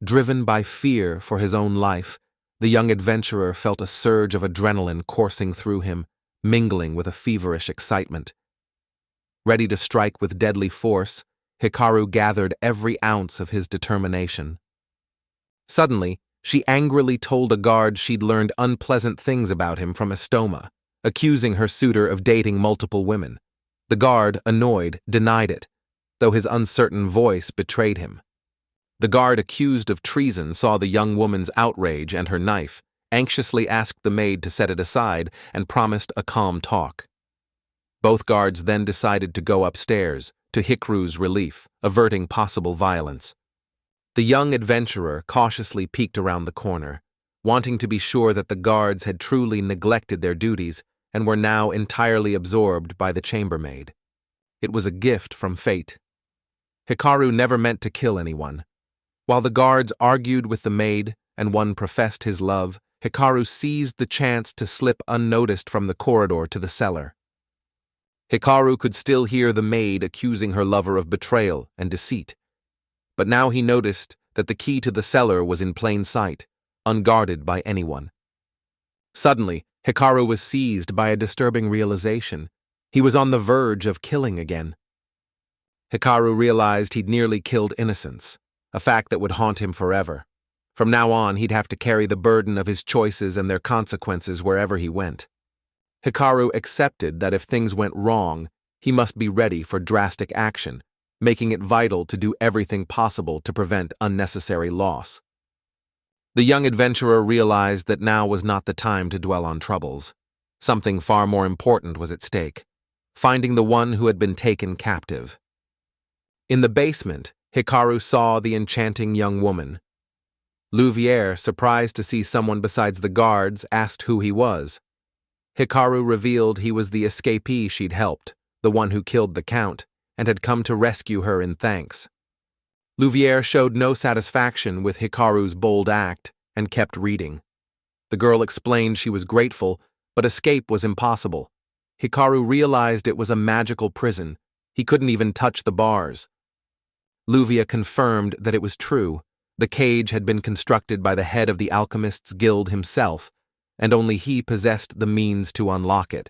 Driven by fear for his own life, the young adventurer felt a surge of adrenaline coursing through him, mingling with a feverish excitement. Ready to strike with deadly force, Hikaru gathered every ounce of his determination. Suddenly, she angrily told a guard she'd learned unpleasant things about him from Estoma, accusing her suitor of dating multiple women. The guard, annoyed, denied it, though his uncertain voice betrayed him. The guard accused of treason saw the young woman's outrage and her knife, anxiously asked the maid to set it aside, and promised a calm talk. Both guards then decided to go upstairs, to Hikaru's relief, averting possible violence. The young adventurer cautiously peeked around the corner, wanting to be sure that the guards had truly neglected their duties and were now entirely absorbed by the chambermaid. It was a gift from fate. Hikaru never meant to kill anyone. While the guards argued with the maid and one professed his love, Hikaru seized the chance to slip unnoticed from the corridor to the cellar. Hikaru could still hear the maid accusing her lover of betrayal and deceit. But now he noticed that the key to the cellar was in plain sight, unguarded by anyone. Suddenly, Hikaru was seized by a disturbing realization. He was on the verge of killing again. Hikaru realized he'd nearly killed innocents, a fact that would haunt him forever. From now on, he'd have to carry the burden of his choices and their consequences wherever he went. Hikaru accepted that if things went wrong, he must be ready for drastic action, making it vital to do everything possible to prevent unnecessary loss. The young adventurer realized that now was not the time to dwell on troubles. Something far more important was at stake. finding the one who had been taken captive. In the basement, Hikaru saw the enchanting young woman. Livia, surprised to see someone besides the guards, asked who he was. Hikaru revealed he was the escapee she'd helped, the one who killed the count, and had come to rescue her in thanks. Livia showed no satisfaction with Hikaru's bold act and kept reading. The girl explained she was grateful, but escape was impossible. Hikaru realized it was a magical prison. He couldn't even touch the bars. Livia confirmed that it was true. The cage had been constructed by the head of the Alchemists' Guild himself, and only he possessed the means to unlock it.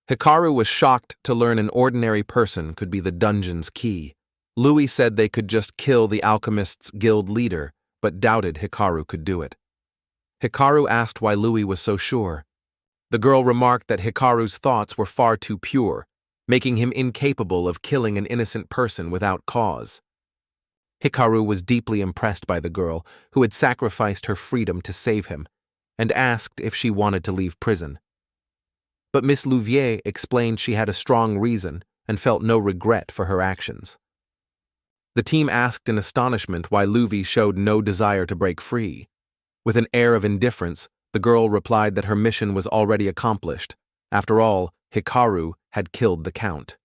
Hikaru was shocked to learn an ordinary person could be the dungeon's key. Louis said they could just kill the Alchemists' Guild leader, but doubted Hikaru could do it. Hikaru asked why Louis was so sure. The girl remarked that Hikaru's thoughts were far too pure, making him incapable of killing an innocent person without cause. Hikaru was deeply impressed by the girl, who had sacrificed her freedom to save him, and asked if she wanted to leave prison. But Miss Livia explained she had a strong reason and felt no regret for her actions. The team asked in astonishment why Livia showed no desire to break free. With an air of indifference, the girl replied that her mission was already accomplished. After all, Hikaru had killed the count.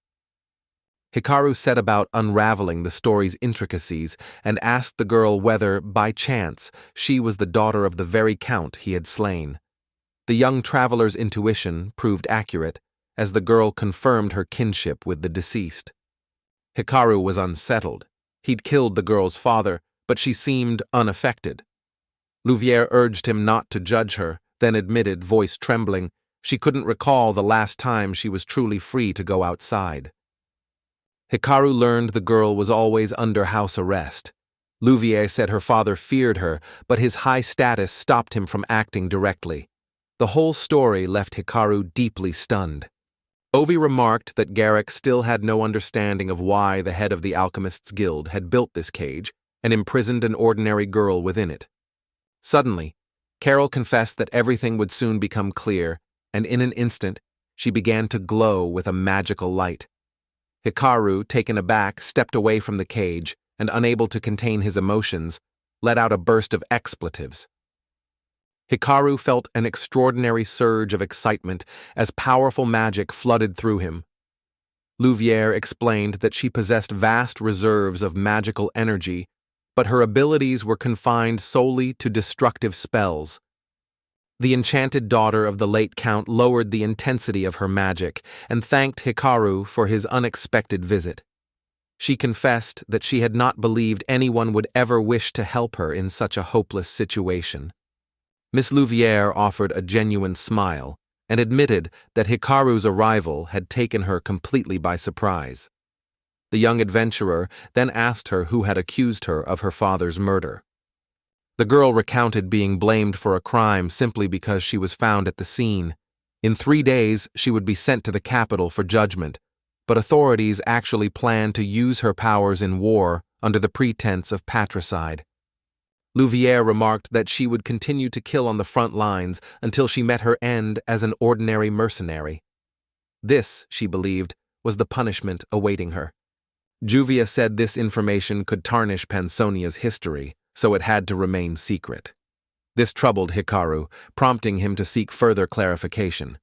Hikaru set about unraveling the story's intricacies and asked the girl whether, by chance, she was the daughter of the very count he had slain. The young traveler's intuition proved accurate, as the girl confirmed her kinship with the deceased. Hikaru was unsettled. He'd killed the girl's father, but she seemed unaffected. Livia urged him not to judge her, then admitted, voice trembling, she couldn't recall the last time she was truly free to go outside. Hikaru learned the girl was always under house arrest. Livia said her father feared her, but his high status stopped him from acting directly. The whole story left Hikaru deeply stunned. Ovi remarked that Garrick still had no understanding of why the head of the Alchemists' Guild had built this cage and imprisoned an ordinary girl within it. Suddenly, Carol confessed that everything would soon become clear, and in an instant, she began to glow with a magical light. Hikaru, taken aback, stepped away from the cage and, unable to contain his emotions, let out a burst of expletives. Hikaru felt an extraordinary surge of excitement as powerful magic flooded through him. Livia explained that she possessed vast reserves of magical energy, but her abilities were confined solely to destructive spells. The enchanted daughter of the late count lowered the intensity of her magic and thanked Hikaru for his unexpected visit. She confessed that she had not believed anyone would ever wish to help her in such a hopeless situation. Miss Livia offered a genuine smile and admitted that Hikaru's arrival had taken her completely by surprise. The young adventurer then asked her who had accused her of her father's murder. The girl recounted being blamed for a crime simply because she was found at the scene. In 3 days, she would be sent to the capital for judgment, but authorities actually planned to use her powers in war under the pretense of patricide. Livia remarked that she would continue to kill on the front lines until she met her end as an ordinary mercenary. This, she believed, was the punishment awaiting her. Juvia said this information could tarnish Pansonia's history, so it had to remain secret. This troubled Hikaru, prompting him to seek further clarification.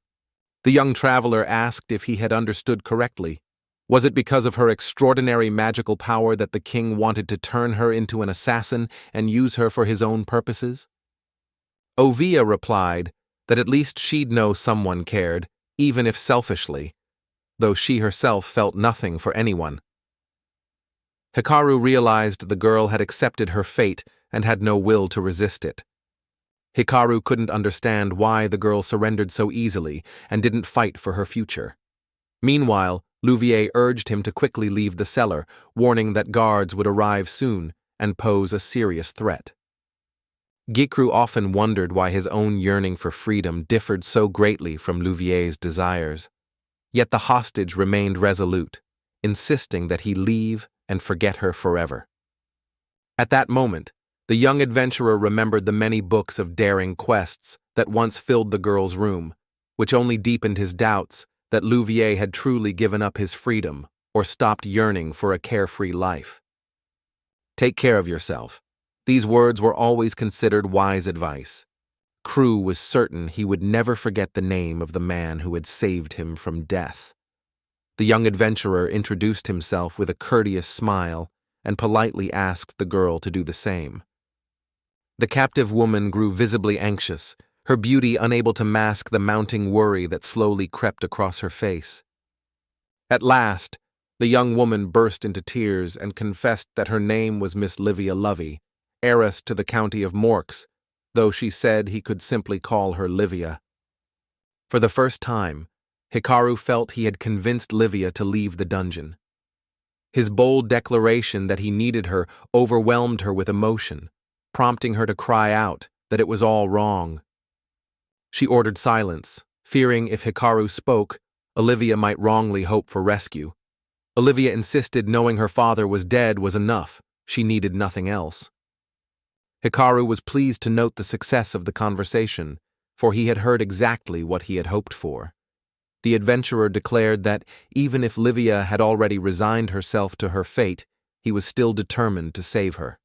The young traveler asked if he had understood correctly. Was it because of her extraordinary magical power that the king wanted to turn her into an assassin and use her for his own purposes? Ovia replied that at least she'd know someone cared, even if selfishly, though she herself felt nothing for anyone. Hikaru realized the girl had accepted her fate and had no will to resist it. Hikaru couldn't understand why the girl surrendered so easily and didn't fight for her future. Meanwhile, Livia urged him to quickly leave the cellar, warning that guards would arrive soon and pose a serious threat. Hikaru often wondered why his own yearning for freedom differed so greatly from Livia's desires. Yet the hostage remained resolute, insisting that he leave and forget her forever. At that moment, the young adventurer remembered the many books of daring quests that once filled the girl's room, which only deepened his doubts that Livia had truly given up his freedom or stopped yearning for a carefree life. Take care of yourself. These words were always considered wise advice. Crew was certain he would never forget the name of the man who had saved him from death. The young adventurer introduced himself with a courteous smile and politely asked the girl to do the same. The captive woman grew visibly anxious, her beauty unable to mask the mounting worry that slowly crept across her face. At last, the young woman burst into tears and confessed that her name was Miss Livia Lovey, heiress to the county of Morks, though she said he could simply call her Livia. For the first time, Hikaru felt he had convinced Livia to leave the dungeon. His bold declaration that he needed her overwhelmed her with emotion, prompting her to cry out that it was all wrong. She ordered silence, fearing if Hikaru spoke, Olivia might wrongly hope for rescue. Olivia insisted knowing her father was dead was enough. She needed nothing else. Hikaru was pleased to note the success of the conversation, for he had heard exactly what he had hoped for. The adventurer declared that even if Livia had already resigned herself to her fate, he was still determined to save her.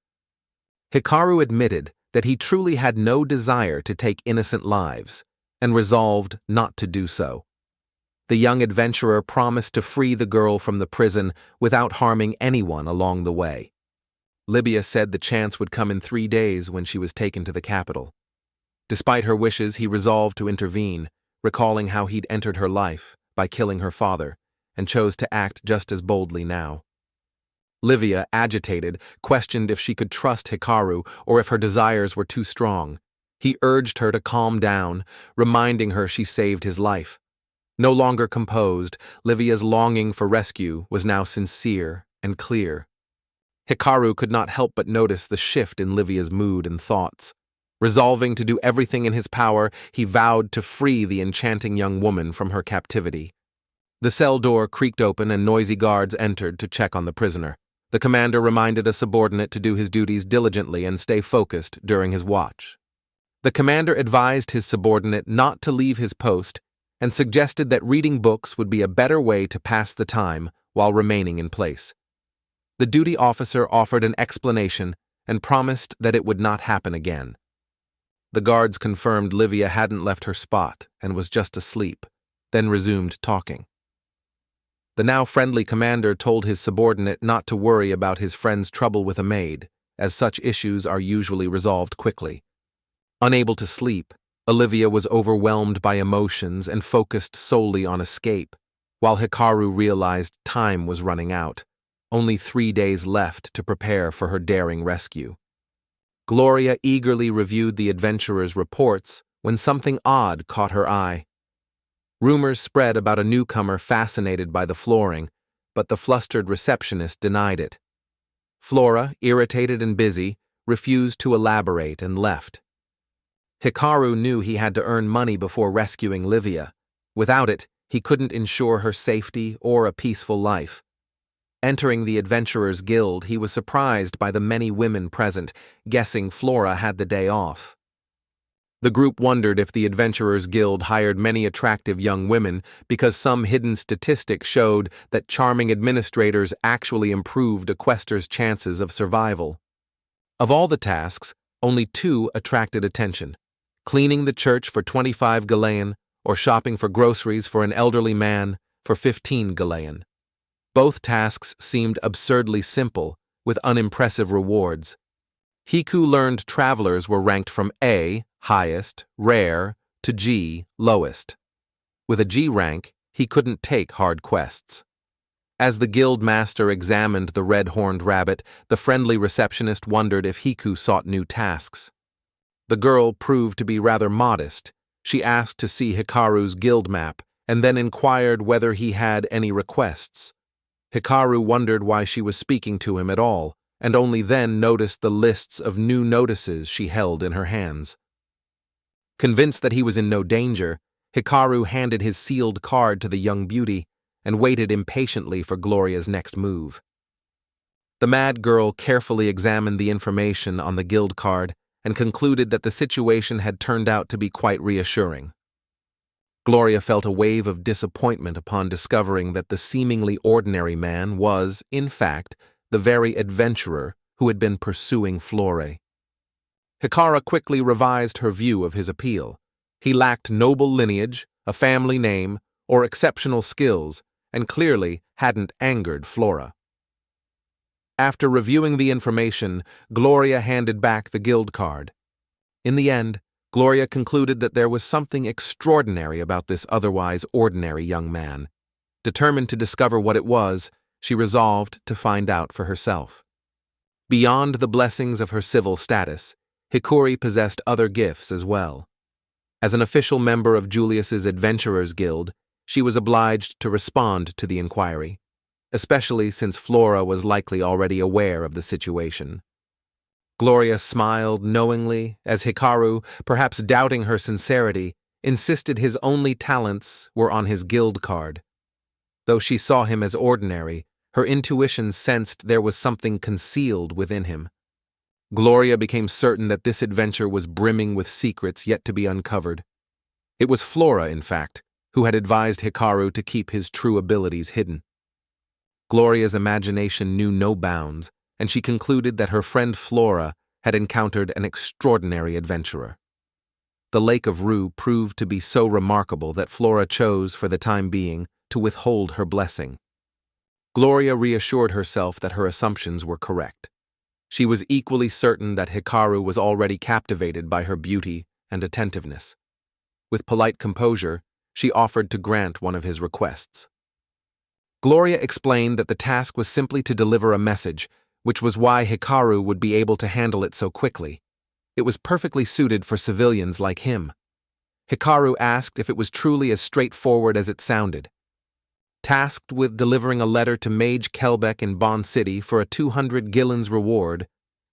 Hikaru admitted that he truly had no desire to take innocent lives, and resolved not to do so. The young adventurer promised to free the girl from the prison without harming anyone along the way. Livia said the chance would come in 3 days when she was taken to the capital. Despite her wishes, he resolved to intervene, recalling how he'd entered her life by killing her father, and chose to act just as boldly now. Livia, agitated, questioned if she could trust Hikaru or if her desires were too strong. He urged her to calm down, reminding her she saved his life. No longer composed, Livia's longing for rescue was now sincere and clear. Hikaru could not help but notice the shift in Livia's mood and thoughts. Resolving to do everything in his power, he vowed to free the enchanting young woman from her captivity. The cell door creaked open and noisy guards entered to check on the prisoner. The commander reminded a subordinate to do his duties diligently and stay focused during his watch. The commander advised his subordinate not to leave his post and suggested that reading books would be a better way to pass the time while remaining in place. The duty officer offered an explanation and promised that it would not happen again. The guards confirmed Livia hadn't left her spot and was just asleep, then resumed talking. The now friendly commander told his subordinate not to worry about his friend's trouble with a maid, as such issues are usually resolved quickly. Unable to sleep, Olivia was overwhelmed by emotions and focused solely on escape, while Hikaru realized time was running out. Only 3 days left to prepare for her daring rescue. Gloria eagerly reviewed the adventurer's reports when something odd caught her eye. Rumors spread about a newcomer fascinated by the flooring, but the flustered receptionist denied it. Flora, irritated and busy, refused to elaborate and left. Hikaru knew he had to earn money before rescuing Livia. Without it, he couldn't ensure her safety or a peaceful life. Entering the Adventurers Guild, he was surprised by the many women present, guessing Flora had the day off. The group wondered if the Adventurers Guild hired many attractive young women because some hidden statistic showed that charming administrators actually improved a quester's chances of survival. Of all the tasks, only 2 attracted attention: cleaning the church for 25 galeon or shopping for groceries for an elderly man for 15 galeon. Both tasks seemed absurdly simple, with unimpressive rewards. Hikaru learned travelers were ranked from A, highest, rare, to G, lowest. With a G rank, he couldn't take hard quests. As the guild master examined the red-horned rabbit, the friendly receptionist wondered if Hikaru sought new tasks. The girl proved to be rather modest. She asked to see Hikaru's guild map, and then inquired whether he had any requests. Hikaru wondered why she was speaking to him at all, and only then noticed the lists of new notices she held in her hands. Convinced that he was in no danger, Hikaru handed his sealed card to the young beauty and waited impatiently for Gloria's next move. The mad girl carefully examined the information on the guild card and concluded that the situation had turned out to be quite reassuring. Gloria felt a wave of disappointment upon discovering that the seemingly ordinary man was, in fact, the very adventurer who had been pursuing Flore. Hikaru quickly revised her view of his appeal. He lacked noble lineage, a family name, or exceptional skills, and clearly hadn't angered Flora. After reviewing the information, Gloria handed back the guild card. In the end, Gloria concluded that there was something extraordinary about this otherwise ordinary young man. Determined to discover what it was, she resolved to find out for herself. Beyond the blessings of her civil status, Hikari possessed other gifts as well. As an official member of Julius's Adventurers Guild, she was obliged to respond to the inquiry, especially since Flora was likely already aware of the situation. Gloria smiled knowingly as Hikaru, perhaps doubting her sincerity, insisted his only talents were on his guild card. Though she saw him as ordinary, her intuition sensed there was something concealed within him. Gloria became certain that this adventure was brimming with secrets yet to be uncovered. It was Flora, in fact, who had advised Hikaru to keep his true abilities hidden. Gloria's imagination knew no bounds, and she concluded that her friend Flora had encountered an extraordinary adventurer. The Lake of Rue proved to be so remarkable that Flora chose, for the time being, to withhold her blessing. Gloria reassured herself that her assumptions were correct. She was equally certain that Hikaru was already captivated by her beauty and attentiveness. With polite composure, she offered to grant one of his requests. Gloria explained that the task was simply to deliver a message, which was why Hikaru would be able to handle it so quickly. It was perfectly suited for civilians like him. Hikaru asked if it was truly as straightforward as it sounded. Tasked with delivering a letter to Mage Kelbeck in Bond City for a 200 Gillens reward,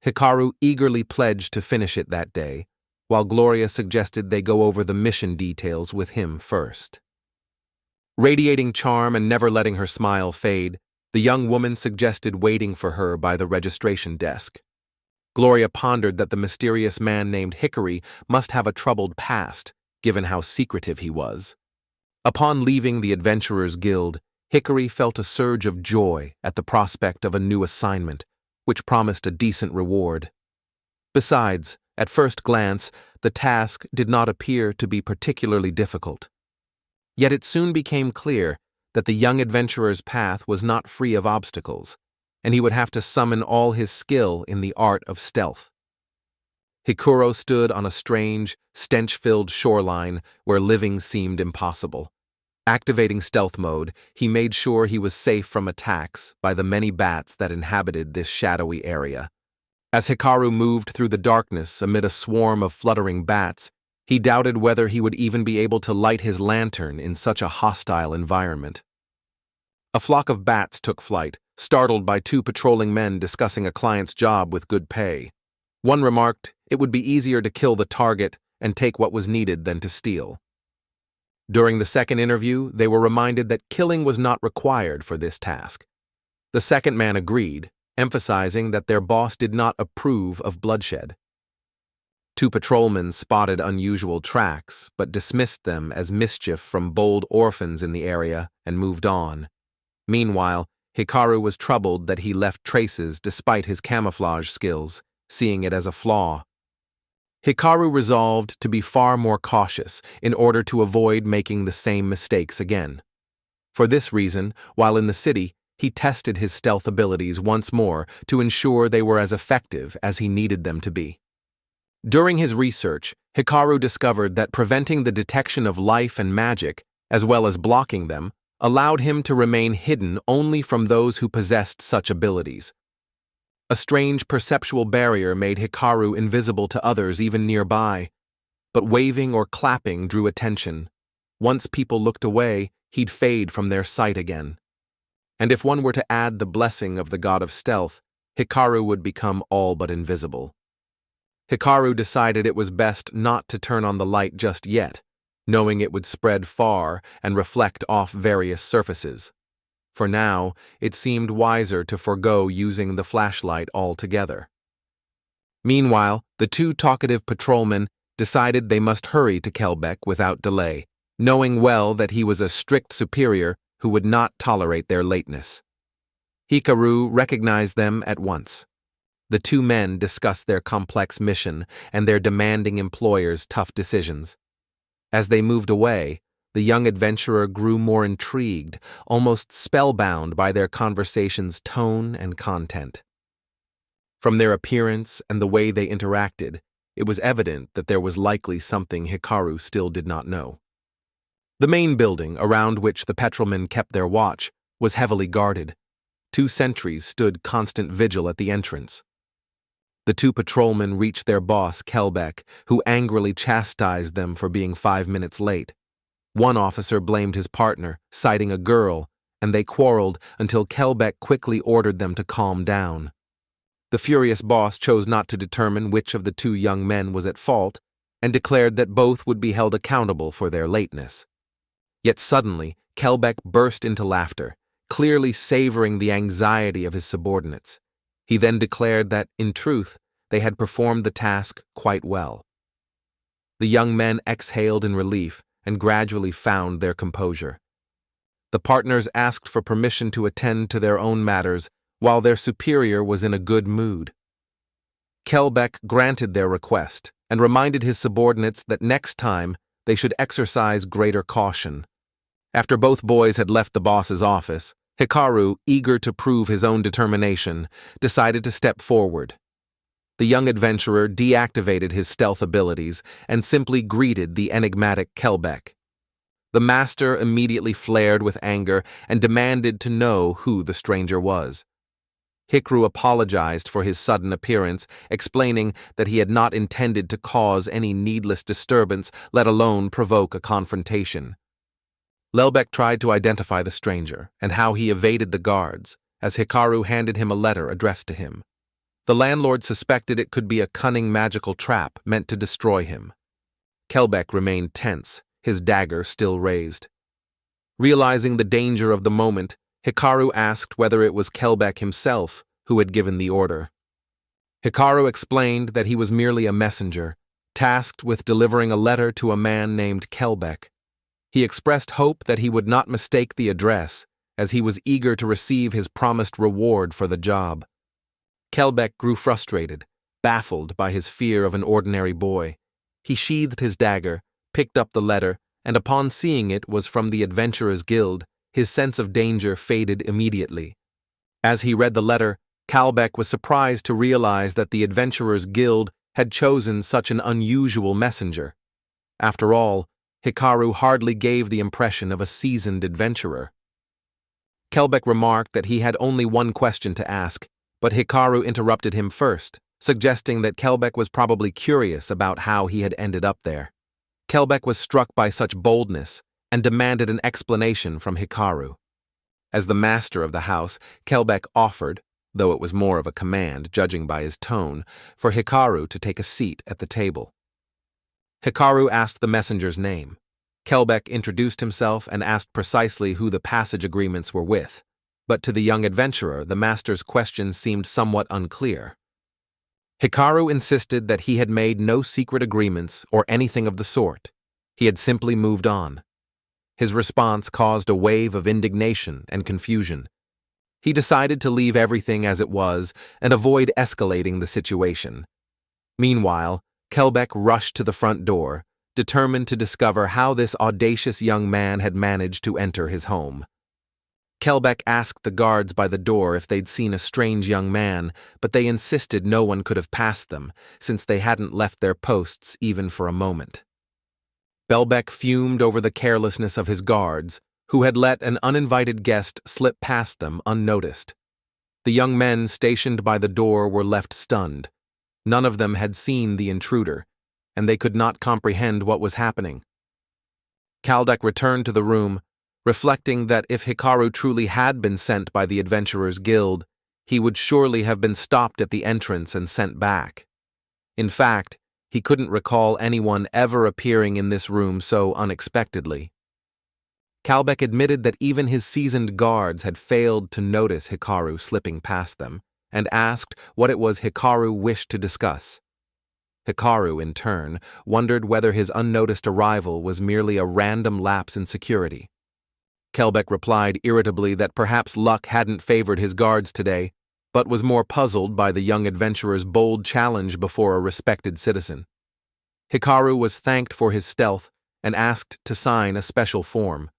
Hikaru eagerly pledged to finish it that day, while Gloria suggested they go over the mission details with him first. Radiating charm and never letting her smile fade, the young woman suggested waiting for her by the registration desk. Gloria pondered that the mysterious man named Hikari must have a troubled past, given how secretive he was. Upon leaving the Adventurers Guild, Hikari felt a surge of joy at the prospect of a new assignment, which promised a decent reward. Besides, at first glance, the task did not appear to be particularly difficult. Yet it soon became clear that the young adventurer's path was not free of obstacles, and he would have to summon all his skill in the art of stealth. Hikaru stood on a strange, stench-filled shoreline where living seemed impossible. Activating stealth mode, he made sure he was safe from attacks by the many bats that inhabited this shadowy area. As Hikaru moved through the darkness amid a swarm of fluttering bats, he doubted whether he would even be able to light his lantern in such a hostile environment. A flock of bats took flight, startled by two patrolling men discussing a client's job with good pay. One remarked it would be easier to kill the target and take what was needed than to steal. During the second interview, they were reminded that killing was not required for this task. The second man agreed, emphasizing that their boss did not approve of bloodshed. Two patrolmen spotted unusual tracks, but dismissed them as mischief from bold orphans in the area and moved on. Meanwhile, Hikaru was troubled that he left traces despite his camouflage skills, seeing it as a flaw. Hikaru resolved to be far more cautious in order to avoid making the same mistakes again. For this reason, while in the city, he tested his stealth abilities once more to ensure they were as effective as he needed them to be. During his research, Hikaru discovered that preventing the detection of life and magic, as well as blocking them, allowed him to remain hidden only from those who possessed such abilities. A strange perceptual barrier made Hikaru invisible to others even nearby, but waving or clapping drew attention. Once people looked away, he'd fade from their sight again. And if one were to add the blessing of the god of stealth, Hikaru would become all but invisible. Hikaru decided it was best not to turn on the light just yet, knowing it would spread far and reflect off various surfaces. For now, it seemed wiser to forego using the flashlight altogether. Meanwhile, the two talkative patrolmen decided they must hurry to Kelbeck without delay, knowing well that he was a strict superior who would not tolerate their lateness. Hikaru recognized them at once. The two men discussed their complex mission and their demanding employer's tough decisions. As they moved away, the young adventurer grew more intrigued, almost spellbound by their conversation's tone and content. From their appearance and the way they interacted, it was evident that there was likely something Hikaru still did not know. The main building, around which the patrolmen kept their watch, was heavily guarded. 2 sentries stood constant vigil at the entrance. The 2 patrolmen reached their boss, Kelbeck, who angrily chastised them for being 5 minutes late. One officer blamed his partner, citing a girl, and they quarreled until Kelbeck quickly ordered them to calm down. The furious boss chose not to determine which of the 2 young men was at fault and declared that both would be held accountable for their lateness. Yet suddenly, Kelbeck burst into laughter, clearly savoring the anxiety of his subordinates. He then declared that, in truth, they had performed the task quite well. The young men exhaled in relief and gradually found their composure. The partners asked for permission to attend to their own matters while their superior was in a good mood. Kelbeck granted their request and reminded his subordinates that next time they should exercise greater caution. After both boys had left the boss's office, Hikaru, eager to prove his own determination, decided to step forward. The young adventurer deactivated his stealth abilities and simply greeted the enigmatic Kelbeck. The master immediately flared with anger and demanded to know who the stranger was. Hikaru apologized for his sudden appearance, explaining that he had not intended to cause any needless disturbance, let alone provoke a confrontation. Kelbeck tried to identify the stranger and how he evaded the guards, as Hikaru handed him a letter addressed to him. The landlord suspected it could be a cunning magical trap meant to destroy him. Kelbeck remained tense, his dagger still raised. Realizing the danger of the moment, Hikaru asked whether it was Kelbeck himself who had given the order. Hikaru explained that he was merely a messenger, tasked with delivering a letter to a man named Kelbeck. He expressed hope that he would not mistake the address, as he was eager to receive his promised reward for the job. Kelbeck grew frustrated, baffled by his fear of an ordinary boy. He sheathed his dagger, picked up the letter, and upon seeing it was from the Adventurers Guild, his sense of danger faded immediately. As he read the letter, Kelbeck was surprised to realize that the Adventurers Guild had chosen such an unusual messenger. After all, Hikaru hardly gave the impression of a seasoned adventurer. Kelbeck remarked that he had only one question to ask, but Hikaru interrupted him first, suggesting that Kelbeck was probably curious about how he had ended up there. Kelbeck was struck by such boldness and demanded an explanation from Hikaru. As the master of the house, Kelbeck offered, though it was more of a command judging by his tone, for Hikaru to take a seat at the table. Hikaru asked the messenger's name. Kelbeck introduced himself and asked precisely who the passage agreements were with, but to the young adventurer the master's question seemed somewhat unclear. Hikaru insisted that he had made no secret agreements or anything of the sort. He had simply moved on. His response caused a wave of indignation and confusion. He decided to leave everything as it was and avoid escalating the situation. Meanwhile, Kelbeck rushed to the front door, determined to discover how this audacious young man had managed to enter his home. Kelbeck asked the guards by the door if they'd seen a strange young man, but they insisted no one could have passed them, since they hadn't left their posts even for a moment. Kelbeck fumed over the carelessness of his guards, who had let an uninvited guest slip past them unnoticed. The young men stationed by the door were left stunned. None of them had seen the intruder, and they could not comprehend what was happening. Kelbeck returned to the room, reflecting that if Hikaru truly had been sent by the Adventurers Guild, he would surely have been stopped at the entrance and sent back. In fact, he couldn't recall anyone ever appearing in this room so unexpectedly. Kelbeck admitted that even his seasoned guards had failed to notice Hikaru slipping past them, and asked what it was Hikaru wished to discuss. Hikaru, in turn, wondered whether his unnoticed arrival was merely a random lapse in security. Kelbeck replied irritably that perhaps luck hadn't favored his guards today, but was more puzzled by the young adventurer's bold challenge before a respected citizen. Hikaru was thanked for his stealth and asked to sign a special form.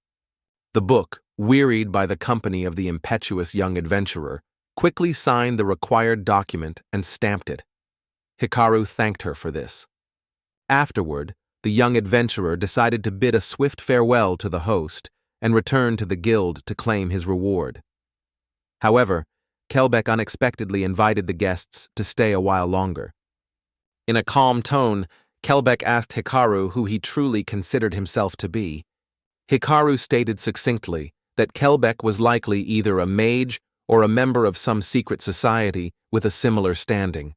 The book, wearied by the company of the impetuous young adventurer, quickly signed the required document and stamped it. Hikaru thanked her for this. Afterward, the young adventurer decided to bid a swift farewell to the host and return to the guild to claim his reward. However, Kelbeck unexpectedly invited the guests to stay a while longer. In a calm tone, Kelbeck asked Hikaru who he truly considered himself to be. Hikaru stated succinctly that Kelbeck was likely either a mage or a member of some secret society with a similar standing.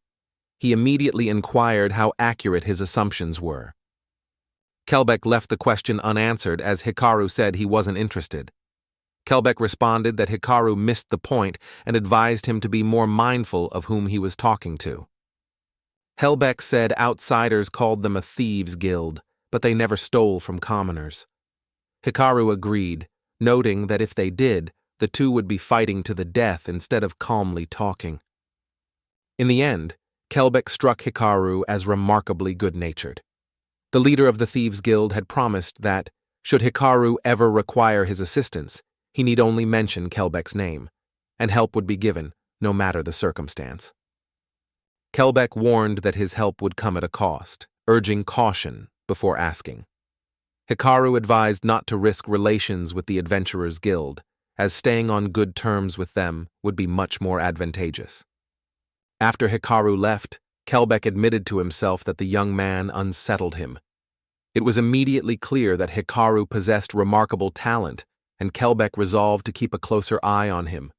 He immediately inquired how accurate his assumptions were. Kelbeck left the question unanswered as Hikaru said he wasn't interested. Kelbeck responded that Hikaru missed the point and advised him to be more mindful of whom he was talking to. Kelbeck said outsiders called them a thieves' guild, but they never stole from commoners. Hikaru agreed, noting that if they did, the two would be fighting to the death instead of calmly talking. In the end, Kelbeck struck Hikaru as remarkably good-natured. The leader of the Thieves' Guild had promised that, should Hikaru ever require his assistance, he need only mention Kelbeck's name, and help would be given, no matter the circumstance. Kelbeck warned that his help would come at a cost, urging caution before asking. Hikaru advised not to risk relations with the Adventurers' Guild, as staying on good terms with them would be much more advantageous. After Hikaru left, Kelbeck admitted to himself that the young man unsettled him. It was immediately clear that Hikaru possessed remarkable talent, and Kelbeck resolved to keep a closer eye on him.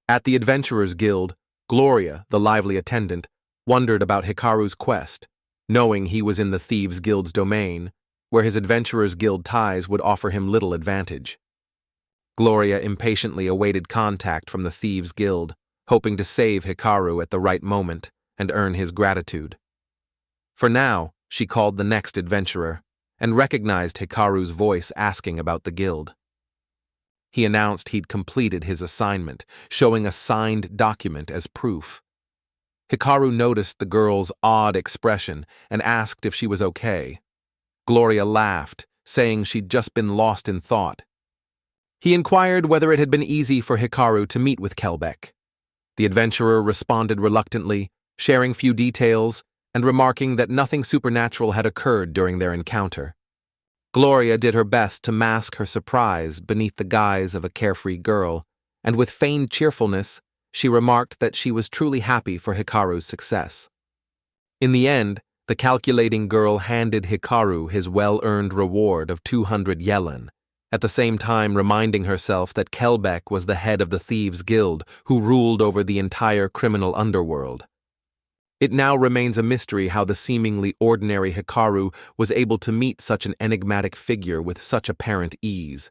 At the Adventurers' Guild, Gloria, the lively attendant, wondered about Hikaru's quest, knowing he was in the Thieves' Guild's domain, where his Adventurers' Guild ties would offer him little advantage. Gloria impatiently awaited contact from the Thieves' Guild, hoping to save Hikaru at the right moment and earn his gratitude. For now, she called the next adventurer, and recognized Hikaru's voice asking about the guild. He announced he'd completed his assignment, showing a signed document as proof. Hikaru noticed the girl's odd expression and asked if she was okay. Gloria laughed, saying she'd just been lost in thought. He inquired whether it had been easy for Hikaru to meet with Kelbeck. The adventurer responded reluctantly, sharing few details and remarking that nothing supernatural had occurred during their encounter. Gloria did her best to mask her surprise beneath the guise of a carefree girl, and with feigned cheerfulness, she remarked that she was truly happy for Hikaru's success. In the end, the calculating girl handed Hikaru his well-earned reward of 200 yellen, at the same time reminding herself that Kelbeck was the head of the Thieves' Guild who ruled over the entire criminal underworld. It now remains a mystery how the seemingly ordinary Hikaru was able to meet such an enigmatic figure with such apparent ease.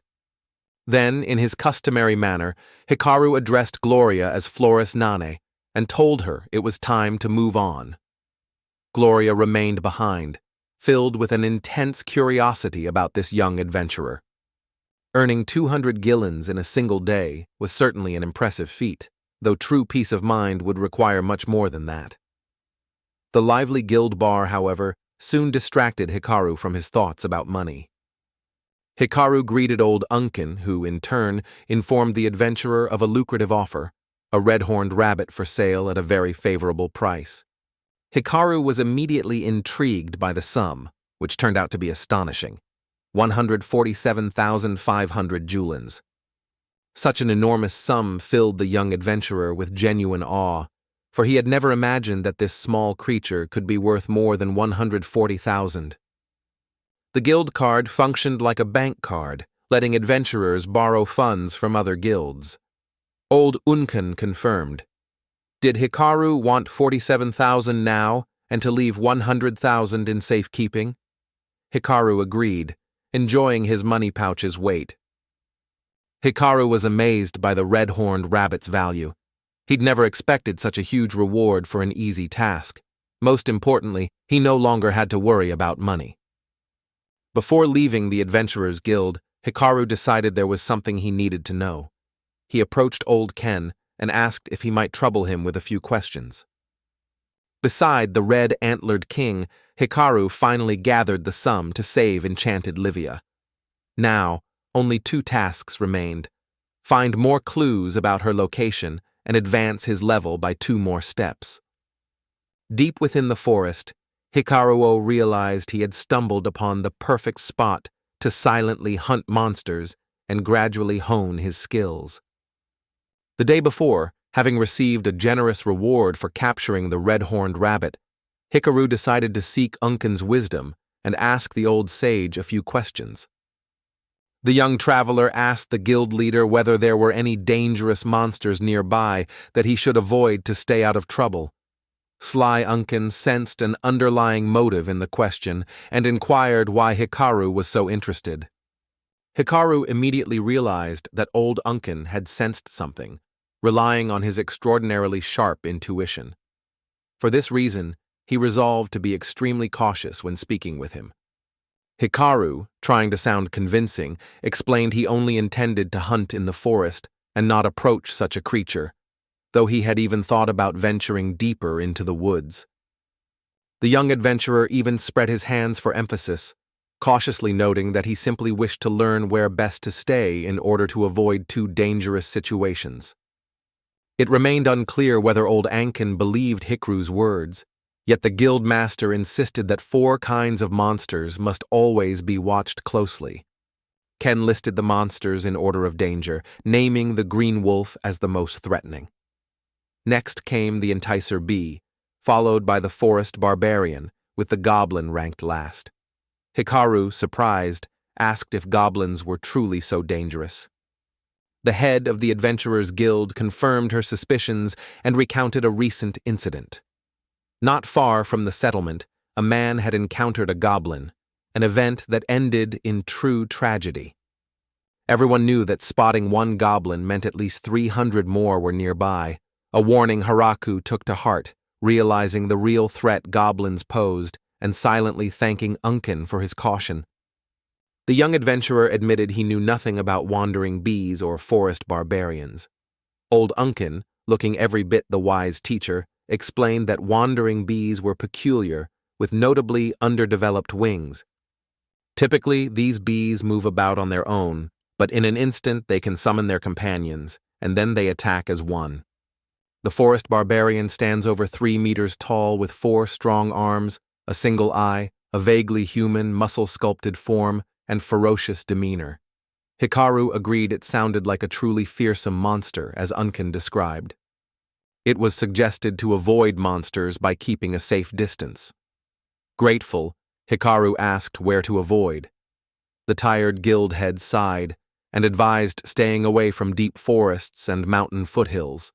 Then, in his customary manner, Hikaru addressed Gloria as Flores Nane and told her it was time to move on. Gloria remained behind, filled with an intense curiosity about this young adventurer. Earning 200 gillons in a single day was certainly an impressive feat, though true peace of mind would require much more than that. The lively guild bar, however, soon distracted Hikaru from his thoughts about money. Hikaru greeted old Unken, who, in turn, informed the adventurer of a lucrative offer, a red-horned rabbit for sale at a very favorable price. Hikaru was immediately intrigued by the sum, which turned out to be astonishing: 147,500 julens. Such an enormous sum filled the young adventurer with genuine awe, for he had never imagined that this small creature could be worth more than 140,000. The guild card functioned like a bank card, letting adventurers borrow funds from other guilds. Old Unken confirmed. Did Hikaru want 47,000 now, and to leave 100,000 in safekeeping? Hikaru agreed, enjoying his money pouch's weight. Hikaru was amazed by the red-horned rabbit's value. He'd never expected such a huge reward for an easy task. Most importantly, he no longer had to worry about money. Before leaving the Adventurers Guild, Hikaru decided there was something he needed to know. He approached old Ken and asked if he might trouble him with a few questions. Beside the red-antlered king, Hikaru finally gathered the sum to save enchanted Livia. Now, only 2 tasks remained: find more clues about her location and advance his level by 2 more steps. Deep within the forest, Hikaru realized he had stumbled upon the perfect spot to silently hunt monsters and gradually hone his skills. The day before, having received a generous reward for capturing the red-horned rabbit, Hikaru decided to seek Unken's wisdom and ask the old sage a few questions. The young traveler asked the guild leader whether there were any dangerous monsters nearby that he should avoid to stay out of trouble. Sly Unken sensed an underlying motive in the question and inquired why Hikaru was so interested. Hikaru immediately realized that old Unken had sensed something, relying on his extraordinarily sharp intuition. For this reason, he resolved to be extremely cautious when speaking with him. Hikaru, trying to sound convincing, explained he only intended to hunt in the forest and not approach such a creature, though he had even thought about venturing deeper into the woods. The young adventurer even spread his hands for emphasis, cautiously noting that he simply wished to learn where best to stay in order to avoid too dangerous situations. It remained unclear whether old Anken believed Hikaru's words, yet the guild master insisted that 4 kinds of monsters must always be watched closely. Ken listed the monsters in order of danger, naming the green wolf as the most threatening. Next came the enticer bee, followed by the forest barbarian, with the goblin ranked last. Hikaru, surprised, asked if goblins were truly so dangerous. The head of the Adventurers Guild confirmed her suspicions and recounted a recent incident. Not far from the settlement, a man had encountered a goblin, an event that ended in true tragedy. Everyone knew that spotting 1 goblin meant at least 300 more were nearby, a warning Haraku took to heart, realizing the real threat goblins posed and silently thanking Unken for his caution. The young adventurer admitted he knew nothing about wandering bees or forest barbarians. Old Unken, looking every bit the wise teacher, explained that wandering bees were peculiar, with notably underdeveloped wings. Typically, these bees move about on their own, but in an instant they can summon their companions, and then they attack as one. The forest barbarian stands over 3 meters tall with 4 strong arms, a single eye, a vaguely human, muscle-sculpted form, and ferocious demeanor. Hikaru agreed it sounded like a truly fearsome monster, as Unken described. It was suggested to avoid monsters by keeping a safe distance. Grateful, Hikaru asked where to avoid. The tired guild head sighed and advised staying away from deep forests and mountain foothills.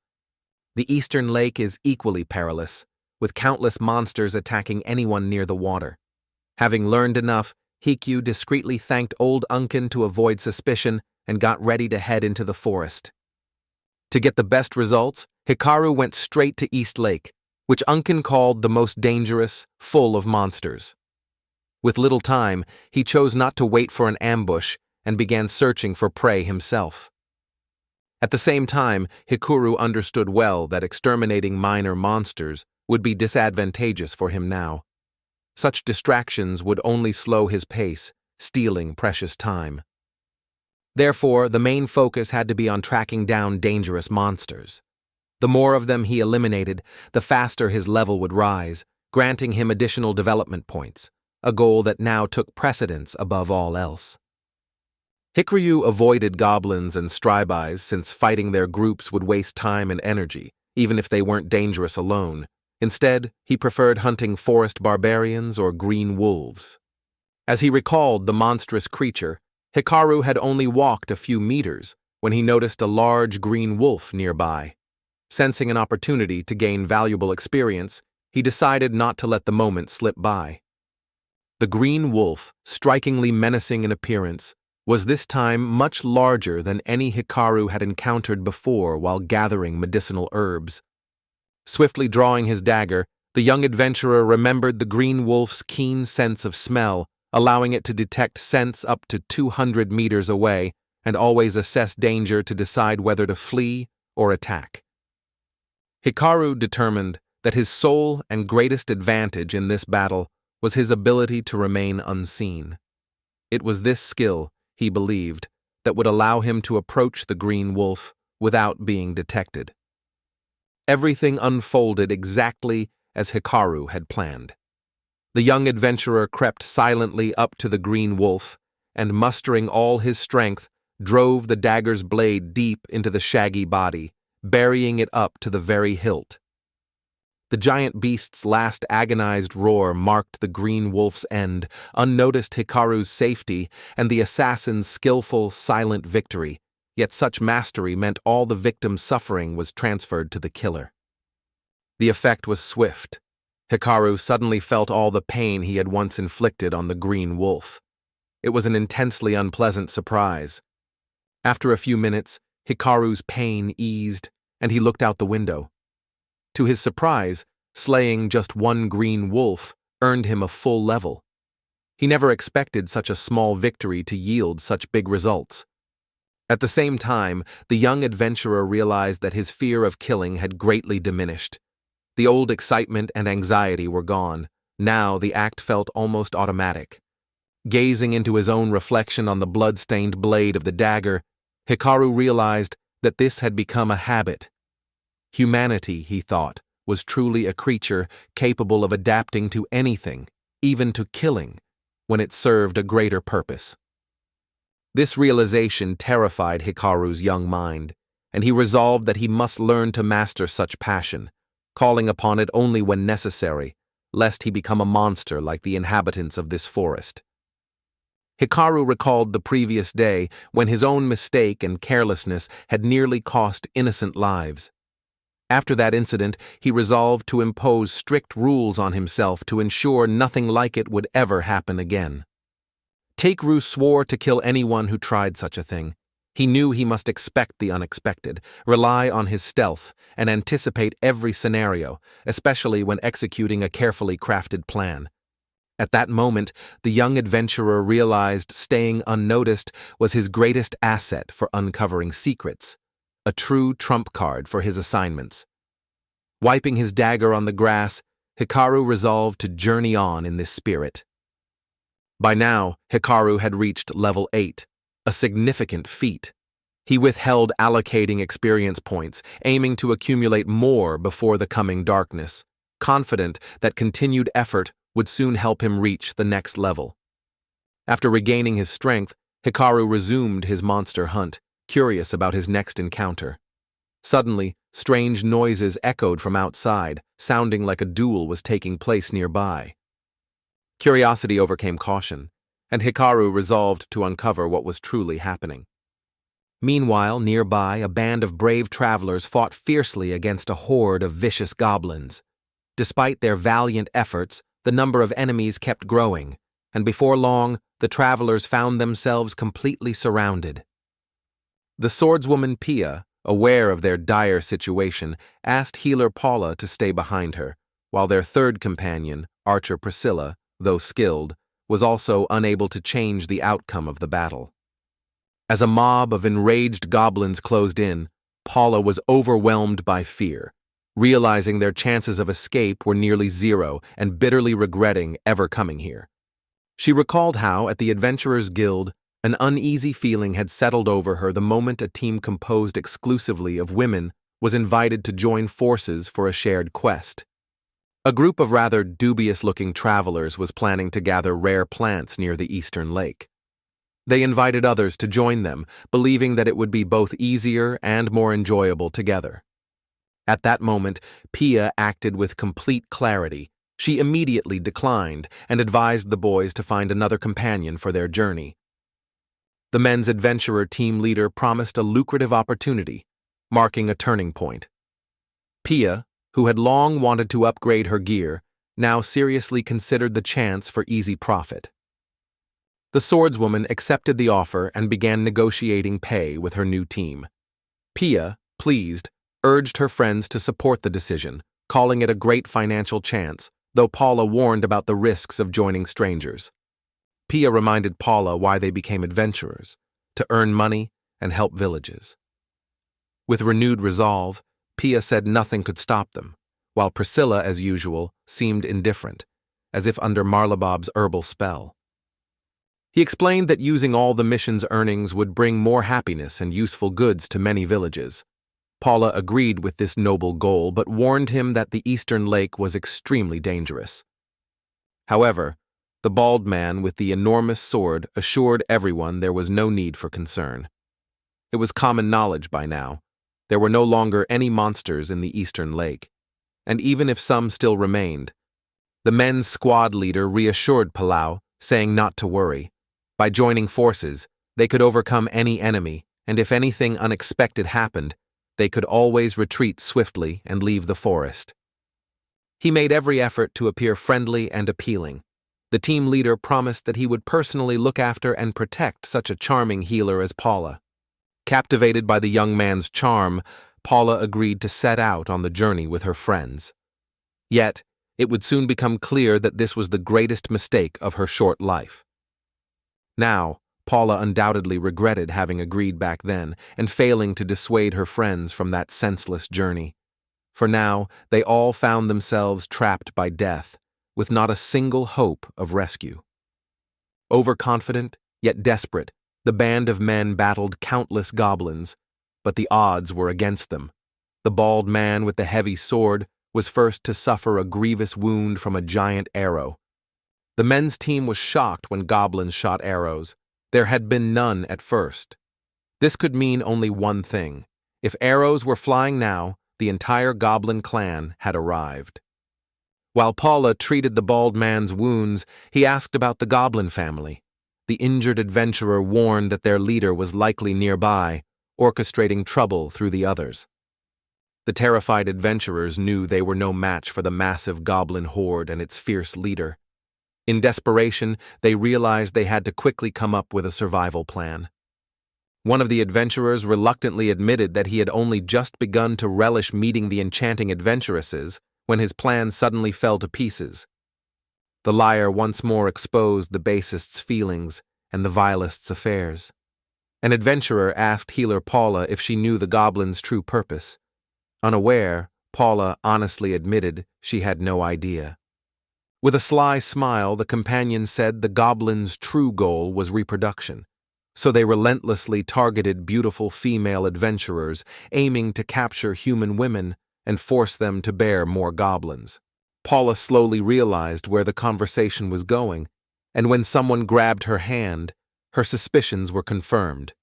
The eastern lake is equally perilous, with countless monsters attacking anyone near the water. Having learned enough, Hikaru discreetly thanked old Unken to avoid suspicion and got ready to head into the forest. To get the best results, Hikaru went straight to East Lake, which Unken called the most dangerous, full of monsters. With little time, he chose not to wait for an ambush and began searching for prey himself. At the same time, Hikaru understood well that exterminating minor monsters would be disadvantageous for him now. Such distractions would only slow his pace, stealing precious time. Therefore, the main focus had to be on tracking down dangerous monsters. The more of them he eliminated, the faster his level would rise, granting him additional development points, a goal that now took precedence above all else. Hikaru avoided goblins and strybis since fighting their groups would waste time and energy, even if they weren't dangerous alone. Instead, he preferred hunting forest barbarians or green wolves. As he recalled the monstrous creature, Hikaru had only walked a few meters when he noticed a large green wolf nearby. Sensing an opportunity to gain valuable experience, he decided not to let the moment slip by. The green wolf, strikingly menacing in appearance, was this time much larger than any Hikaru had encountered before while gathering medicinal herbs. Swiftly drawing his dagger, The young adventurer remembered the green wolf's keen sense of smell, allowing it to detect scents up to 200 meters away and always assess danger to decide whether to flee or attack. Hikaru determined that his sole and greatest advantage in this battle was his ability to remain unseen. It was this skill, he believed, that would allow him to approach the green wolf without being detected. Everything unfolded exactly as Hikaru had planned. The young adventurer crept silently up to the green wolf and, mustering all his strength, drove the dagger's blade deep into the shaggy body, burying it up to the very hilt. The giant beast's last agonized roar marked the green wolf's end, unnoticed Hikaru's safety, and the assassin's skillful, silent victory, yet such mastery meant all the victim's suffering was transferred to the killer. The effect was swift. Hikaru suddenly felt all the pain he had once inflicted on the green wolf. It was an intensely unpleasant surprise. After a few minutes, Hikaru's pain eased, and he looked out the window. To his surprise, slaying just one green wolf earned him a full level. He never expected such a small victory to yield such big results. At the same time, the young adventurer realized that his fear of killing had greatly diminished. The old excitement and anxiety were gone. Now the act felt almost automatic. Gazing into his own reflection on the blood-stained blade of the dagger, Hikaru realized that this had become a habit. Humanity, he thought, was truly a creature capable of adapting to anything, even to killing, when it served a greater purpose. This realization terrified Hikaru's young mind, and he resolved that he must learn to master such passion, calling upon it only when necessary, lest he become a monster like the inhabitants of this forest. Hikaru recalled the previous day when his own mistake and carelessness had nearly cost innocent lives. After that incident, he resolved to impose strict rules on himself to ensure nothing like it would ever happen again. Takeru swore to kill anyone who tried such a thing. He knew he must expect the unexpected, rely on his stealth, and anticipate every scenario, especially when executing a carefully crafted plan. At that moment, the young adventurer realized staying unnoticed was his greatest asset for uncovering secrets, a true trump card for his assignments. Wiping his dagger on the grass, Hikaru resolved to journey on in this spirit. By now, Hikaru had reached level 8, a significant feat. He withheld allocating experience points, aiming to accumulate more before the coming darkness, confident that continued effort would soon help him reach the next level. After regaining his strength, Hikaru resumed his monster hunt, curious about his next encounter. Suddenly, strange noises echoed from outside, sounding like a duel was taking place nearby. Curiosity overcame caution, and Hikaru resolved to uncover what was truly happening. Meanwhile, nearby, a band of brave travelers fought fiercely against a horde of vicious goblins. Despite their valiant efforts, the number of enemies kept growing, and before long, the travelers found themselves completely surrounded. The swordswoman Pia, aware of their dire situation, asked healer Paula to stay behind her, while their third companion, archer Priscilla, though skilled, was also unable to change the outcome of the battle. As a mob of enraged goblins closed in, Paula was overwhelmed by fear, realizing their chances of escape were nearly zero and bitterly regretting ever coming here. She recalled how, at the Adventurers Guild, an uneasy feeling had settled over her the moment a team composed exclusively of women was invited to join forces for a shared quest. A group of rather dubious-looking travelers was planning to gather rare plants near the eastern lake. They invited others to join them, believing that it would be both easier and more enjoyable together. At that moment, Pia acted with complete clarity. She immediately declined and advised the boys to find another companion for their journey. The men's adventurer team leader promised a lucrative opportunity, marking a turning point. Pia, who had long wanted to upgrade her gear, now seriously considered the chance for easy profit. The swordswoman accepted the offer and began negotiating pay with her new team. Pia, pleased, urged her friends to support the decision, calling it a great financial chance, though Paula warned about the risks of joining strangers. Pia reminded Paula why they became adventurers, to earn money and help villages. With renewed resolve, Pia said nothing could stop them, while Priscilla, as usual, seemed indifferent, as if under Marlabob's herbal spell. He explained that using all the mission's earnings would bring more happiness and useful goods to many villages. Paula agreed with this noble goal, but warned him that the eastern lake was extremely dangerous. However, the bald man with the enormous sword assured everyone there was no need for concern. It was common knowledge by now. There were no longer any monsters in the eastern lake, and even if some still remained, the men's squad leader reassured Palau, saying not to worry. By joining forces, they could overcome any enemy, and if anything unexpected happened, they could always retreat swiftly and leave the forest. He made every effort to appear friendly and appealing. The team leader promised that he would personally look after and protect such a charming healer as Paula. Captivated by the young man's charm, Paula agreed to set out on the journey with her friends. Yet, it would soon become clear that this was the greatest mistake of her short life. Now, Paula undoubtedly regretted having agreed back then and failing to dissuade her friends from that senseless journey. For now, they all found themselves trapped by death, with not a single hope of rescue. Overconfident, yet desperate, the band of men battled countless goblins, but the odds were against them. The bald man with the heavy sword was first to suffer a grievous wound from a giant arrow. The men's team was shocked when goblins shot arrows. There had been none at first. This could mean only one thing. If arrows were flying now, the entire goblin clan had arrived. While Paula treated the bald man's wounds, he asked about the goblin family. The injured adventurer warned that their leader was likely nearby, orchestrating trouble through the others. The terrified adventurers knew they were no match for the massive goblin horde and its fierce leader. In desperation, they realized they had to quickly come up with a survival plan. One of the adventurers reluctantly admitted that he had only just begun to relish meeting the enchanting adventuresses when his plan suddenly fell to pieces. The liar once more exposed the basest's feelings and the vilest's affairs. An adventurer asked healer Paula if she knew the goblin's true purpose. Unaware, Paula honestly admitted she had no idea. With a sly smile, the companion said the goblin's true goal was reproduction, so they relentlessly targeted beautiful female adventurers, aiming to capture human women and force them to bear more goblins. Paula slowly realized where the conversation was going, and when someone grabbed her hand, her suspicions were confirmed.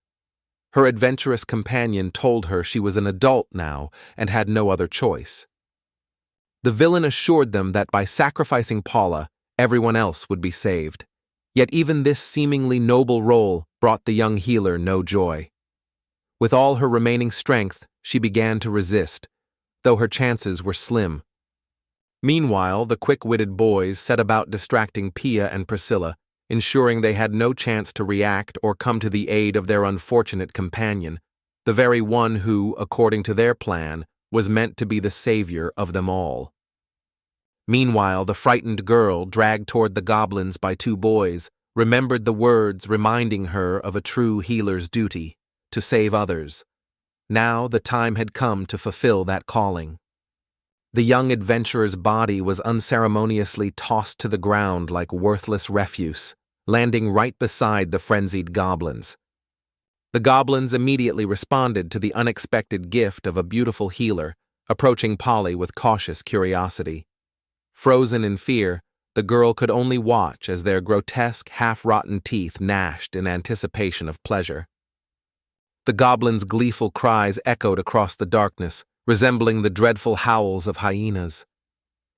Her adventurous companion told her she was an adult now and had no other choice. The villain assured them that by sacrificing Paula, everyone else would be saved. Yet even this seemingly noble role brought the young healer no joy. With all her remaining strength, she began to resist, though her chances were slim. Meanwhile, the quick-witted boys set about distracting Pia and Priscilla, ensuring they had no chance to react or come to the aid of their unfortunate companion, the very one who, according to their plan, was meant to be the savior of them all. Meanwhile, the frightened girl, dragged toward the goblins by two boys, remembered the words reminding her of a true healer's duty, to save others. Now the time had come to fulfill that calling. The young adventurer's body was unceremoniously tossed to the ground like worthless refuse, landing right beside the frenzied goblins. The goblins immediately responded to the unexpected gift of a beautiful healer, approaching Polly with cautious curiosity. Frozen in fear, the girl could only watch as their grotesque, half-rotten teeth gnashed in anticipation of pleasure. The goblins' gleeful cries echoed across the darkness, resembling the dreadful howls of hyenas.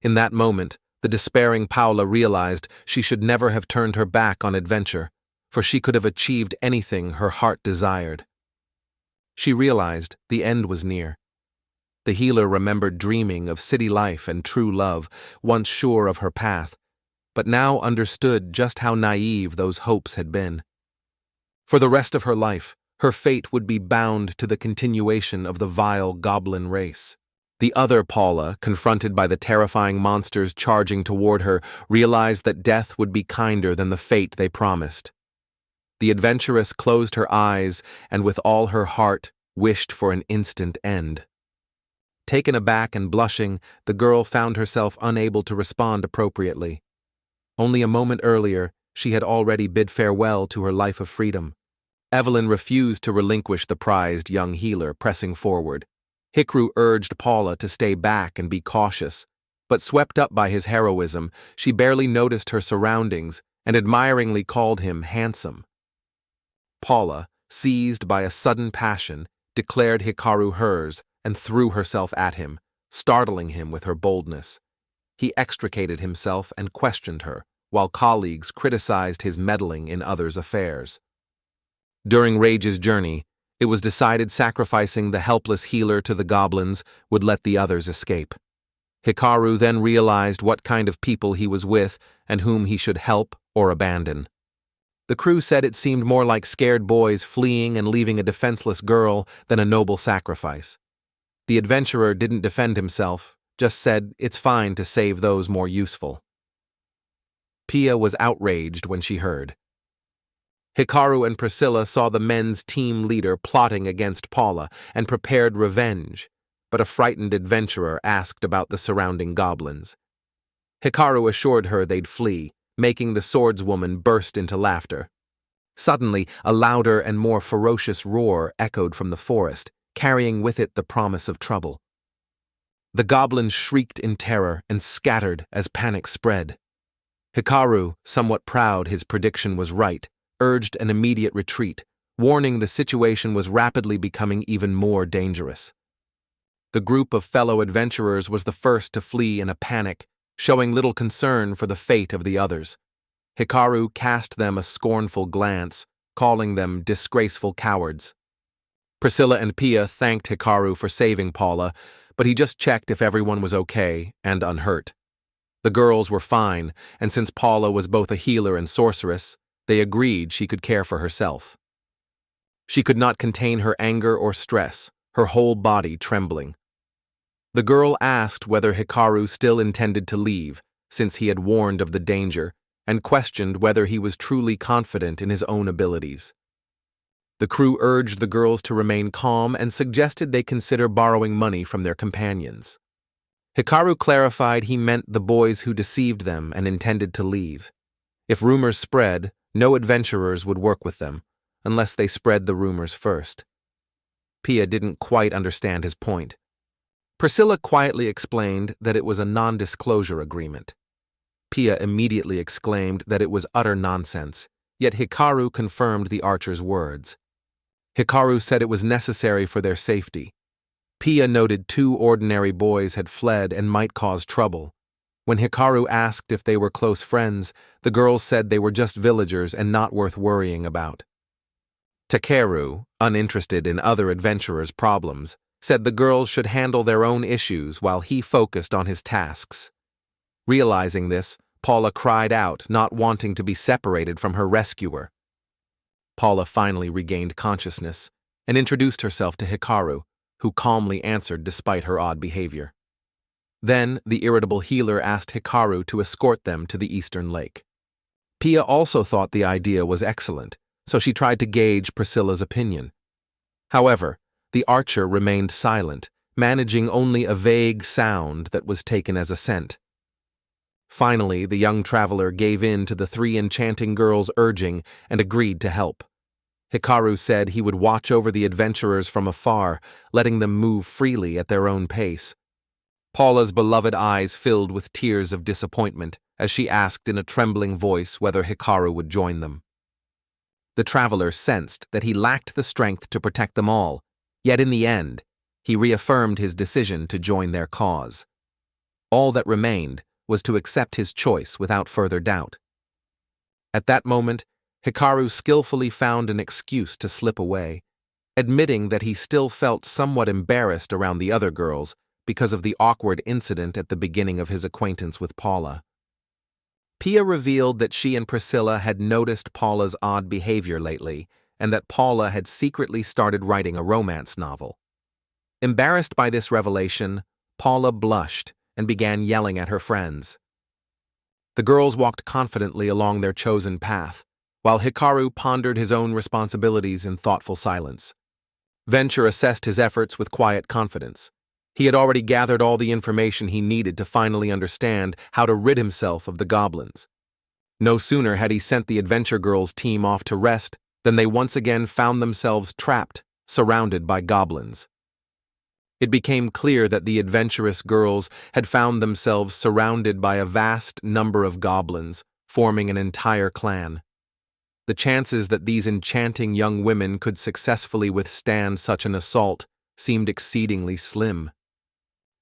In that moment, the despairing Paula realized she should never have turned her back on adventure, for she could have achieved anything her heart desired. She realized the end was near. The healer remembered dreaming of city life and true love, once sure of her path, but now understood just how naive those hopes had been. For the rest of her life, her fate would be bound to the continuation of the vile goblin race. The other Paula, confronted by the terrifying monsters charging toward her, realized that death would be kinder than the fate they promised. The adventuress closed her eyes and with all her heart wished for an instant end. Taken aback and blushing, the girl found herself unable to respond appropriately. Only a moment earlier, she had already bid farewell to her life of freedom. Evelyn refused to relinquish the prized young healer, pressing forward. Hikaru urged Paula to stay back and be cautious, but swept up by his heroism, she barely noticed her surroundings and admiringly called him handsome. Paula, seized by a sudden passion, declared Hikaru hers and threw herself at him, startling him with her boldness. He extricated himself and questioned her, while colleagues criticized his meddling in others' affairs. During Rage's journey, it was decided sacrificing the helpless healer to the goblins would let the others escape. Hikaru then realized what kind of people he was with and whom he should help or abandon. The crew said it seemed more like scared boys fleeing and leaving a defenseless girl than a noble sacrifice. The adventurer didn't defend himself, just said it's fine to save those more useful. Pia was outraged when she heard. Hikaru and Priscilla saw the men's team leader plotting against Paula and prepared revenge, but a frightened adventurer asked about the surrounding goblins. Hikaru assured her they'd flee, making the swordswoman burst into laughter. Suddenly, a louder and more ferocious roar echoed from the forest, carrying with it the promise of trouble. The goblins shrieked in terror and scattered as panic spread. Hikaru, somewhat proud his prediction was right, urged an immediate retreat, warning the situation was rapidly becoming even more dangerous. The group of fellow adventurers was the first to flee in a panic, showing little concern for the fate of the others. Hikaru cast them a scornful glance, calling them disgraceful cowards. Priscilla and Pia thanked Hikaru for saving Paula, but he just checked if everyone was okay and unhurt. The girls were fine, and since Paula was both a healer and sorceress, they agreed she could care for herself. She could not contain her anger or stress, her whole body trembling. The girl asked whether Hikaru still intended to leave, since he had warned of the danger, and questioned whether he was truly confident in his own abilities. The crew urged the girls to remain calm and suggested they consider borrowing money from their companions. Hikaru clarified he meant the boys who deceived them and intended to leave. If rumors spread, no adventurers would work with them, unless they spread the rumors first. Pia didn't quite understand his point. Priscilla quietly explained that it was a non-disclosure agreement. Pia immediately exclaimed that it was utter nonsense, yet Hikaru confirmed the archer's words. Hikaru said it was necessary for their safety. Pia noted 2 ordinary boys had fled and might cause trouble. When Hikaru asked if they were close friends, the girls said they were just villagers and not worth worrying about. Takeru, uninterested in other adventurers' problems, said the girls should handle their own issues while he focused on his tasks. Realizing this, Paula cried out, not wanting to be separated from her rescuer. Paula finally regained consciousness and introduced herself to Hikaru, who calmly answered despite her odd behavior. Then, the irritable healer asked Hikaru to escort them to the eastern lake. Pia also thought the idea was excellent, so she tried to gauge Priscilla's opinion. However, the archer remained silent, managing only a vague sound that was taken as assent. Finally, the young traveler gave in to the 3 enchanting girls' urging and agreed to help. Hikaru said he would watch over the adventurers from afar, letting them move freely at their own pace. Paula's beloved eyes filled with tears of disappointment as she asked in a trembling voice whether Hikaru would join them. The traveler sensed that he lacked the strength to protect them all, yet in the end, he reaffirmed his decision to join their cause. All that remained was to accept his choice without further doubt. At that moment, Hikaru skillfully found an excuse to slip away, admitting that he still felt somewhat embarrassed around the other girls because of the awkward incident at the beginning of his acquaintance with Paula. Pia revealed that she and Priscilla had noticed Paula's odd behavior lately and that Paula had secretly started writing a romance novel. Embarrassed by this revelation, Paula blushed and began yelling at her friends. The girls walked confidently along their chosen path, while Hikaru pondered his own responsibilities in thoughtful silence. Venture assessed his efforts with quiet confidence. He had already gathered all the information he needed to finally understand how to rid himself of the goblins. No sooner had he sent the Adventure Girls team off to rest than they once again found themselves trapped, surrounded by goblins. It became clear that the adventurous girls had found themselves surrounded by a vast number of goblins, forming an entire clan. The chances that these enchanting young women could successfully withstand such an assault seemed exceedingly slim.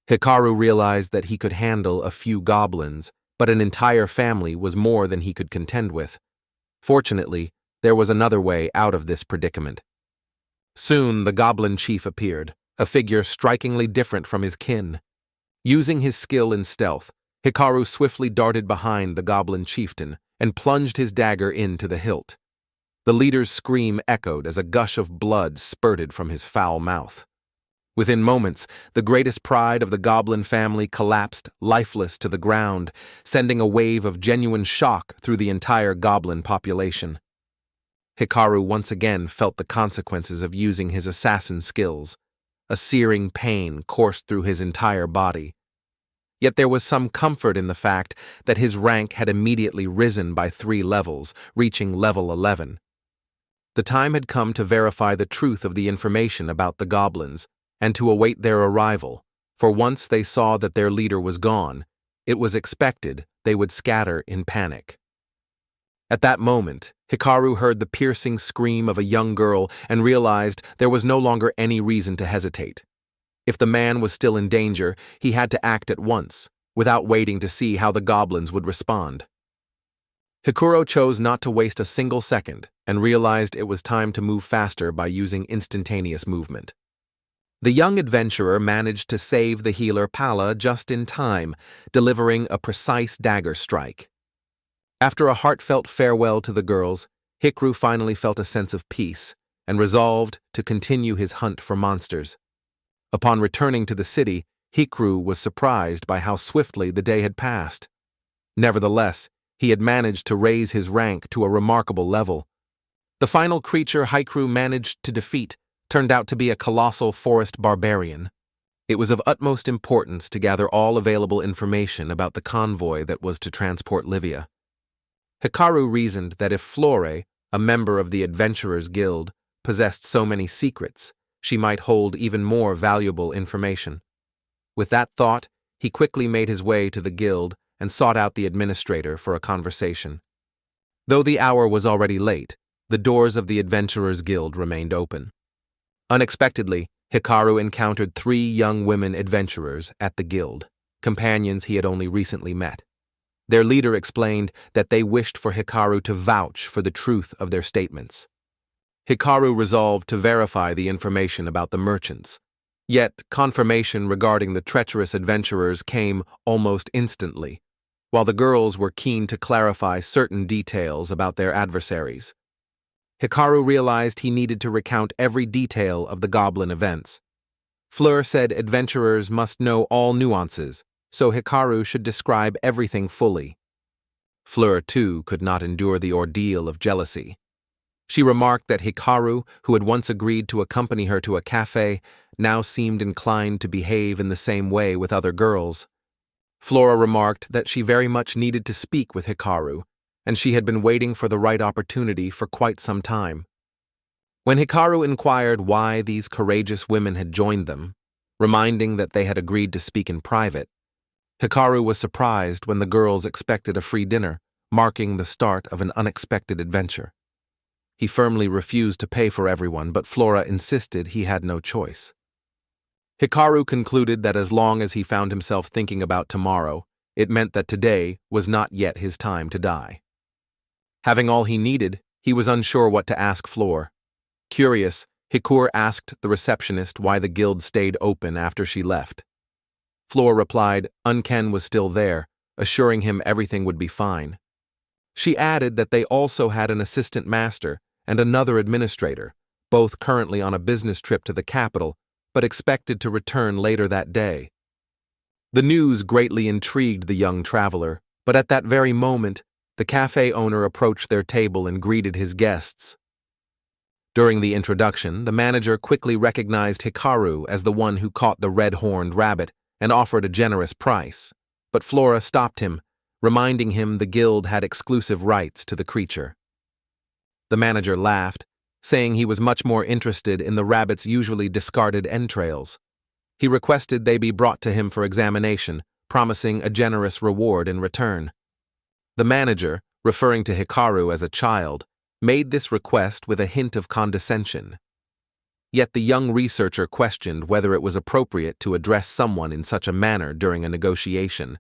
Hikaru realized that he could handle a few goblins, but an entire family was more than he could contend with. Fortunately, there was another way out of this predicament. Soon the goblin chief appeared, a figure strikingly different from his kin. Using his skill in stealth, Hikaru swiftly darted behind the goblin chieftain and plunged his dagger into the hilt. The leader's scream echoed as a gush of blood spurted from his foul mouth. Within moments, the greatest pride of the goblin family collapsed, lifeless, to the ground, sending a wave of genuine shock through the entire goblin population. Hikaru once again felt the consequences of using his assassin skills. A searing pain coursed through his entire body. Yet there was some comfort in the fact that his rank had immediately risen by 3 levels, reaching level 11. The time had come to verify the truth of the information about the goblins, and to await their arrival, for once they saw that their leader was gone, it was expected they would scatter in panic. At that moment, Hikaru heard the piercing scream of a young girl and realized there was no longer any reason to hesitate. If the man was still in danger, he had to act at once, without waiting to see how the goblins would respond. Hikaru chose not to waste a single second and realized it was time to move faster by using instantaneous movement. The young adventurer managed to save the healer Pala just in time, delivering a precise dagger strike. After a heartfelt farewell to the girls, Hikaru finally felt a sense of peace and resolved to continue his hunt for monsters. Upon returning to the city, Hikaru was surprised by how swiftly the day had passed. Nevertheless, he had managed to raise his rank to a remarkable level. The final creature Hikaru managed to defeat turned out to be a colossal forest barbarian. It was of utmost importance to gather all available information about the convoy that was to transport Livia. Hikaru reasoned that if Flore, a member of the Adventurers Guild, possessed so many secrets, she might hold even more valuable information. With that thought, he quickly made his way to the guild and sought out the administrator for a conversation. Though the hour was already late, the doors of the Adventurers Guild remained open. Unexpectedly, Hikaru encountered 3 young women adventurers at the guild, companions he had only recently met. Their leader explained that they wished for Hikaru to vouch for the truth of their statements. Hikaru resolved to verify the information about the merchants. Yet, confirmation regarding the treacherous adventurers came almost instantly, while the girls were keen to clarify certain details about their adversaries. Hikaru realized he needed to recount every detail of the goblin events. Fleur said adventurers must know all nuances, so Hikaru should describe everything fully. Fleur, too, could not endure the ordeal of jealousy. She remarked that Hikaru, who had once agreed to accompany her to a café, now seemed inclined to behave in the same way with other girls. Flora remarked that she very much needed to speak with Hikaru, and she had been waiting for the right opportunity for quite some time. When Hikaru inquired why these courageous women had joined them, reminding that they had agreed to speak in private, Hikaru was surprised when the girls expected a free dinner, marking the start of an unexpected adventure. He firmly refused to pay for everyone, but Flora insisted he had no choice. Hikaru concluded that as long as he found himself thinking about tomorrow, it meant that today was not yet his time to die. Having all he needed, he was unsure what to ask Flora. Curious, Hikaru asked the receptionist why the guild stayed open after she left. Flora replied Unken was still there, assuring him everything would be fine. She added that they also had an assistant master and another administrator, both currently on a business trip to the capital, but expected to return later that day. The news greatly intrigued the young traveler, but at that very moment, the cafe owner approached their table and greeted his guests. During the introduction, the manager quickly recognized Hikaru as the one who caught the red-horned rabbit and offered a generous price, but Flora stopped him, reminding him the guild had exclusive rights to the creature. The manager laughed, saying he was much more interested in the rabbit's usually discarded entrails. He requested they be brought to him for examination, promising a generous reward in return. The manager, referring to Hikaru as a child, made this request with a hint of condescension. Yet the young researcher questioned whether it was appropriate to address someone in such a manner during a negotiation.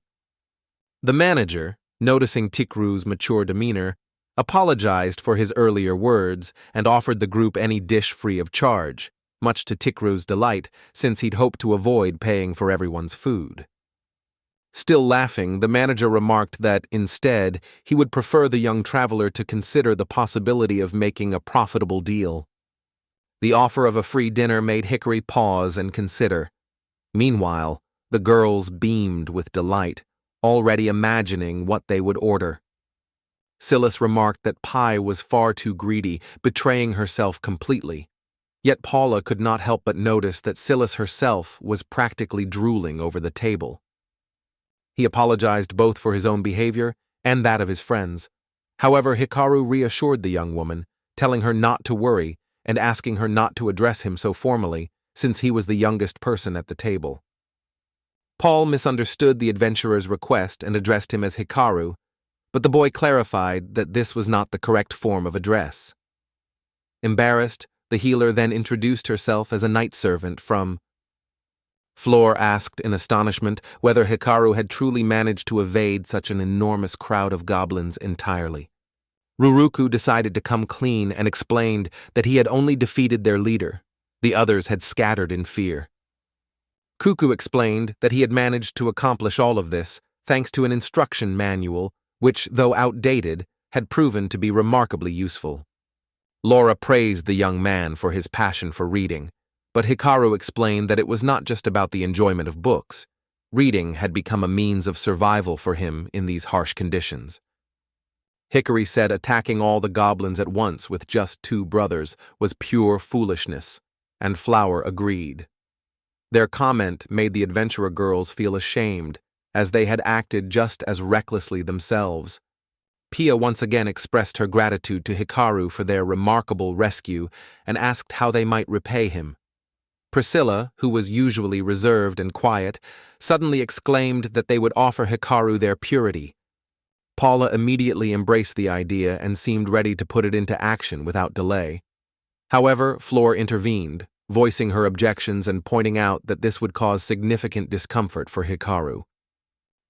The manager, noticing Tikru's mature demeanor, apologized for his earlier words and offered the group any dish free of charge, much to Tikru's delight, since he'd hoped to avoid paying for everyone's food. Still laughing, the manager remarked that, instead, he would prefer the young traveler to consider the possibility of making a profitable deal. The offer of a free dinner made Hikari pause and consider. Meanwhile, the girls beamed with delight, already imagining what they would order. Silas remarked that Pi was far too greedy, betraying herself completely. Yet Paula could not help but notice that Silas herself was practically drooling over the table. He apologized both for his own behavior and that of his friends. However, Hikaru reassured the young woman, telling her not to worry and asking her not to address him so formally, since he was the youngest person at the table. Paul misunderstood the adventurer's request and addressed him as Hikaru, but the boy clarified that this was not the correct form of address. Embarrassed, the healer then introduced herself as a night servant from. Flor asked in astonishment whether Hikaru had truly managed to evade such an enormous crowd of goblins entirely. Ruruku decided to come clean and explained that he had only defeated their leader. The others had scattered in fear. Kuku explained that he had managed to accomplish all of this thanks to an instruction manual which, though outdated, had proven to be remarkably useful. Laura praised the young man for his passion for reading, but Hikaru explained that it was not just about the enjoyment of books. Reading had become a means of survival for him in these harsh conditions. Hikari said attacking all the goblins at once with just 2 brothers was pure foolishness, and Flower agreed. Their comment made the adventurer girls feel ashamed, as they had acted just as recklessly themselves. Pia once again expressed her gratitude to Hikaru for their remarkable rescue and asked how they might repay him. Priscilla, who was usually reserved and quiet, suddenly exclaimed that they would offer Hikaru their purity. Paula immediately embraced the idea and seemed ready to put it into action without delay. However, Flor intervened, voicing her objections and pointing out that this would cause significant discomfort for Hikaru.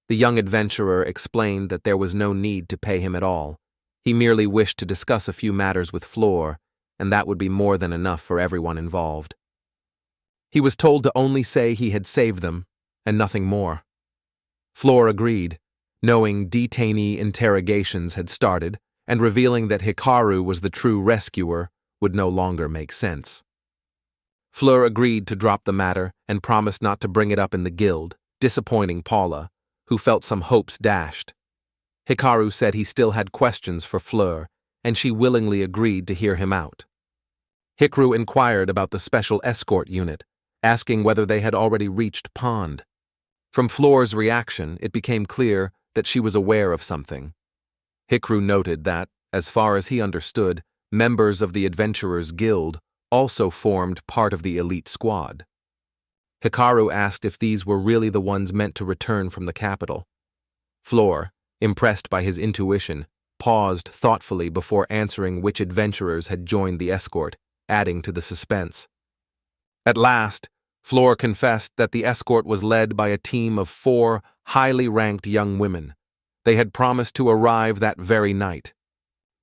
The young adventurer explained that there was no need to pay him at all. He merely wished to discuss a few matters with Flor, and that would be more than enough for everyone involved. He was told to only say he had saved them, and nothing more. Flor agreed, knowing detainee interrogations had started, and revealing that Hikaru was the true rescuer would no longer make sense. Fleur agreed to drop the matter and promised not to bring it up in the guild, disappointing Paula, who felt some hopes dashed. Hikaru said he still had questions for Fleur, and she willingly agreed to hear him out. Hikaru inquired about the special escort unit, asking whether they had already reached Pond. From Fleur's reaction, it became clear that she was aware of something. Hikaru noted that, as far as he understood, members of the Adventurers Guild also formed part of the elite squad. Hikaru asked if these were really the ones meant to return from the capital. Fleur, impressed by his intuition, paused thoughtfully before answering which adventurers had joined the escort, adding to the suspense. At last, Fleur confessed that the escort was led by a team of 4 highly ranked young women. They had promised to arrive that very night.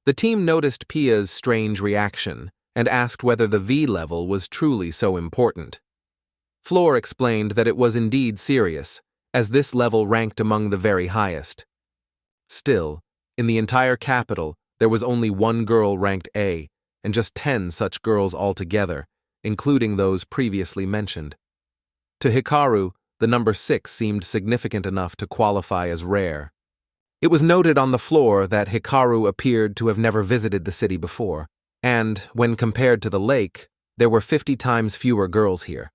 The team noticed Pia's strange reaction and asked whether the V level was truly so important. Fleur explained that it was indeed serious, as this level ranked among the very highest. Still, in the entire capital, there was only 1 girl ranked A, and just 10 such girls altogether, including those previously mentioned. To Hikaru, the number 6 seemed significant enough to qualify as rare. It was noted on the floor that Hikaru appeared to have never visited the city before, and, when compared to the lake, there were 50 times fewer girls here.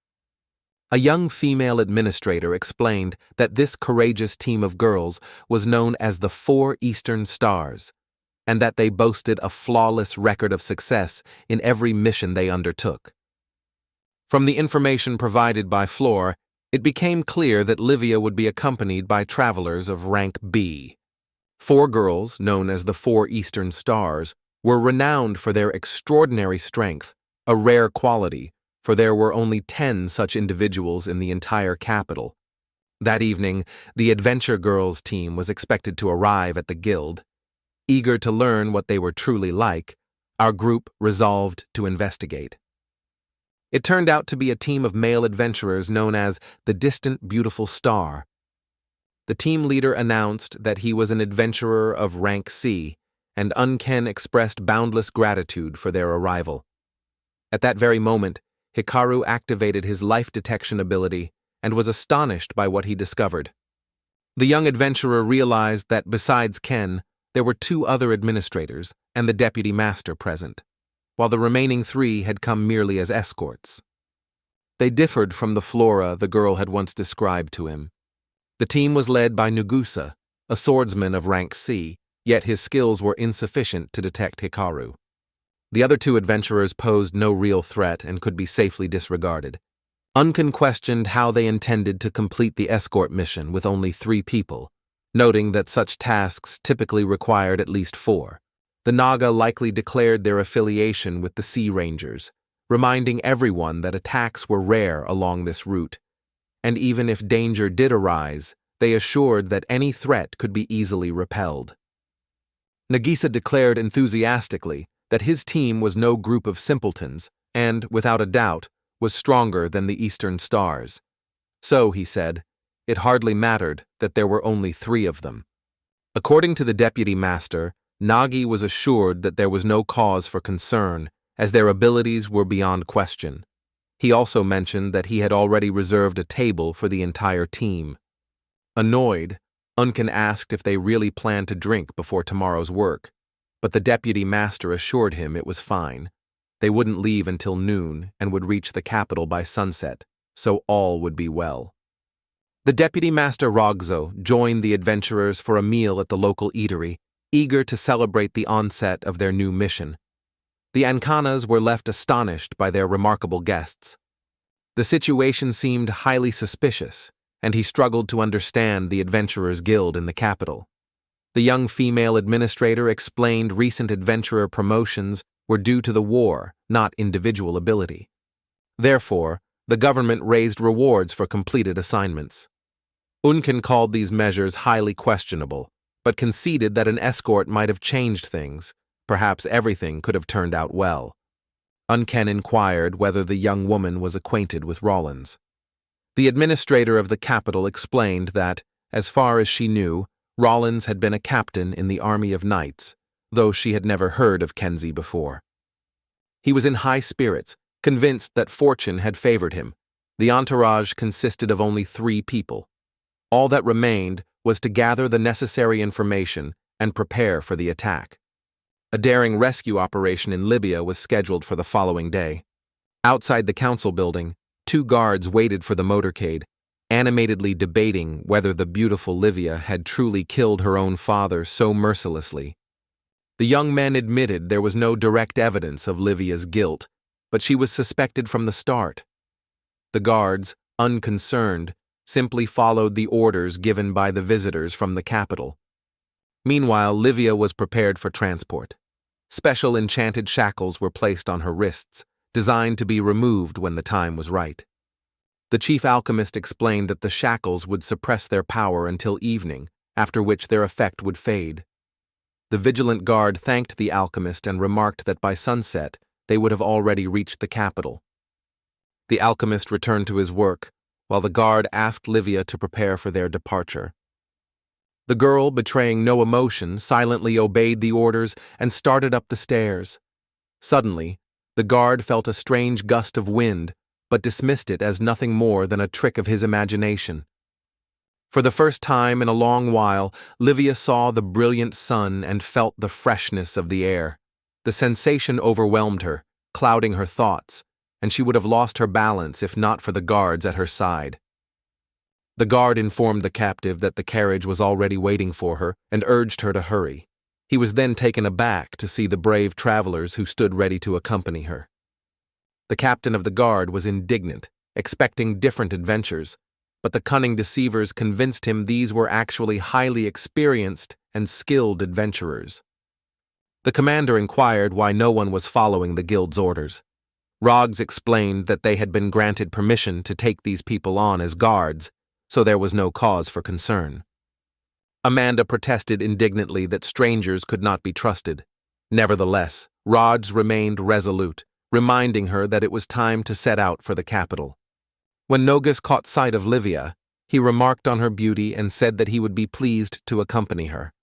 A young female administrator explained that this courageous team of girls was known as the 4 Eastern Stars, and that they boasted a flawless record of success in every mission they undertook. From the information provided by Floor, it became clear that Livia would be accompanied by travelers of rank B. 4 girls, known as the 4 Eastern Stars, were renowned for their extraordinary strength, a rare quality, for there were only 10 such individuals in the entire capital. That evening, the Adventure Girls team was expected to arrive at the guild. Eager to learn what they were truly like, our group resolved to investigate. It turned out to be a team of male adventurers known as the Distant Beautiful Star. The team leader announced that he was an adventurer of rank C, and Unken expressed boundless gratitude for their arrival. At that very moment, Hikaru activated his life detection ability and was astonished by what he discovered. The young adventurer realized that besides Ken, there were 2 other administrators and the deputy master present, while the remaining 3 had come merely as escorts. They differed from the flora the girl had once described to him. The team was led by Nugusa, a swordsman of rank C, yet his skills were insufficient to detect Hikaru. The other 2 adventurers posed no real threat and could be safely disregarded. Unken questioned how they intended to complete the escort mission with only 3 people, noting that such tasks typically required at least 4. The Naga likely declared their affiliation with the Sea Rangers, reminding everyone that attacks were rare along this route, and even if danger did arise, they assured that any threat could be easily repelled. Nagisa declared enthusiastically that his team was no group of simpletons and, without a doubt, was stronger than the Eastern Stars. So, he said, it hardly mattered that there were only 3 of them. According to the deputy master, Nagi was assured that there was no cause for concern, as their abilities were beyond question. He also mentioned that he had already reserved a table for the entire team. Annoyed, Unken asked if they really planned to drink before tomorrow's work, but the deputy master assured him it was fine. They wouldn't leave until noon and would reach the capital by sunset, so all would be well. The deputy master Rogzo joined the adventurers for a meal at the local eatery, eager to celebrate the onset of their new mission. The Ankanas were left astonished by their remarkable guests. The situation seemed highly suspicious, and he struggled to understand the Adventurers Guild in the capital. The young female administrator explained recent adventurer promotions were due to the war, not individual ability. Therefore, the government raised rewards for completed assignments. Unken called these measures highly questionable, but conceded that an escort might have changed things. Perhaps everything could have turned out well. Unken inquired whether the young woman was acquainted with Rollins. The administrator of the capital explained that, as far as she knew, Rollins had been a captain in the army of knights, though she had never heard of Kenzie before. He was in high spirits, convinced that fortune had favored him. The entourage consisted of only 3 people. All that remained was to gather the necessary information and prepare for the attack. A daring rescue operation in Libya was scheduled for the following day. Outside the council building, 2 guards waited for the motorcade, animatedly debating whether the beautiful Livia had truly killed her own father so mercilessly. The young men admitted there was no direct evidence of Livia's guilt, but she was suspected from the start. The guards, unconcerned, simply followed the orders given by the visitors from the capital. Meanwhile, Livia was prepared for transport. Special enchanted shackles were placed on her wrists, designed to be removed when the time was right. The chief alchemist explained that the shackles would suppress their power until evening, after which their effect would fade. The vigilant guard thanked the alchemist and remarked that by sunset they would have already reached the capital. The alchemist returned to his work, while the guard asked Livia to prepare for their departure. The girl, betraying no emotion, silently obeyed the orders and started up the stairs. Suddenly, the guard felt a strange gust of wind, but dismissed it as nothing more than a trick of his imagination. For the first time in a long while, Livia saw the brilliant sun and felt the freshness of the air. The sensation overwhelmed her, clouding her thoughts, and she would have lost her balance if not for the guards at her side. The guard informed the captive that the carriage was already waiting for her and urged her to hurry. He was then taken aback to see the brave travelers who stood ready to accompany her. The captain of the guard was indignant, expecting different adventures, but the cunning deceivers convinced him these were actually highly experienced and skilled adventurers. The commander inquired why no one was following the guild's orders. Roggs explained that they had been granted permission to take these people on as guards, so there was no cause for concern. Amanda protested indignantly that strangers could not be trusted. Nevertheless, Roggs remained resolute, reminding her that it was time to set out for the capital. When Nogus caught sight of Livia, he remarked on her beauty and said that he would be pleased to accompany her.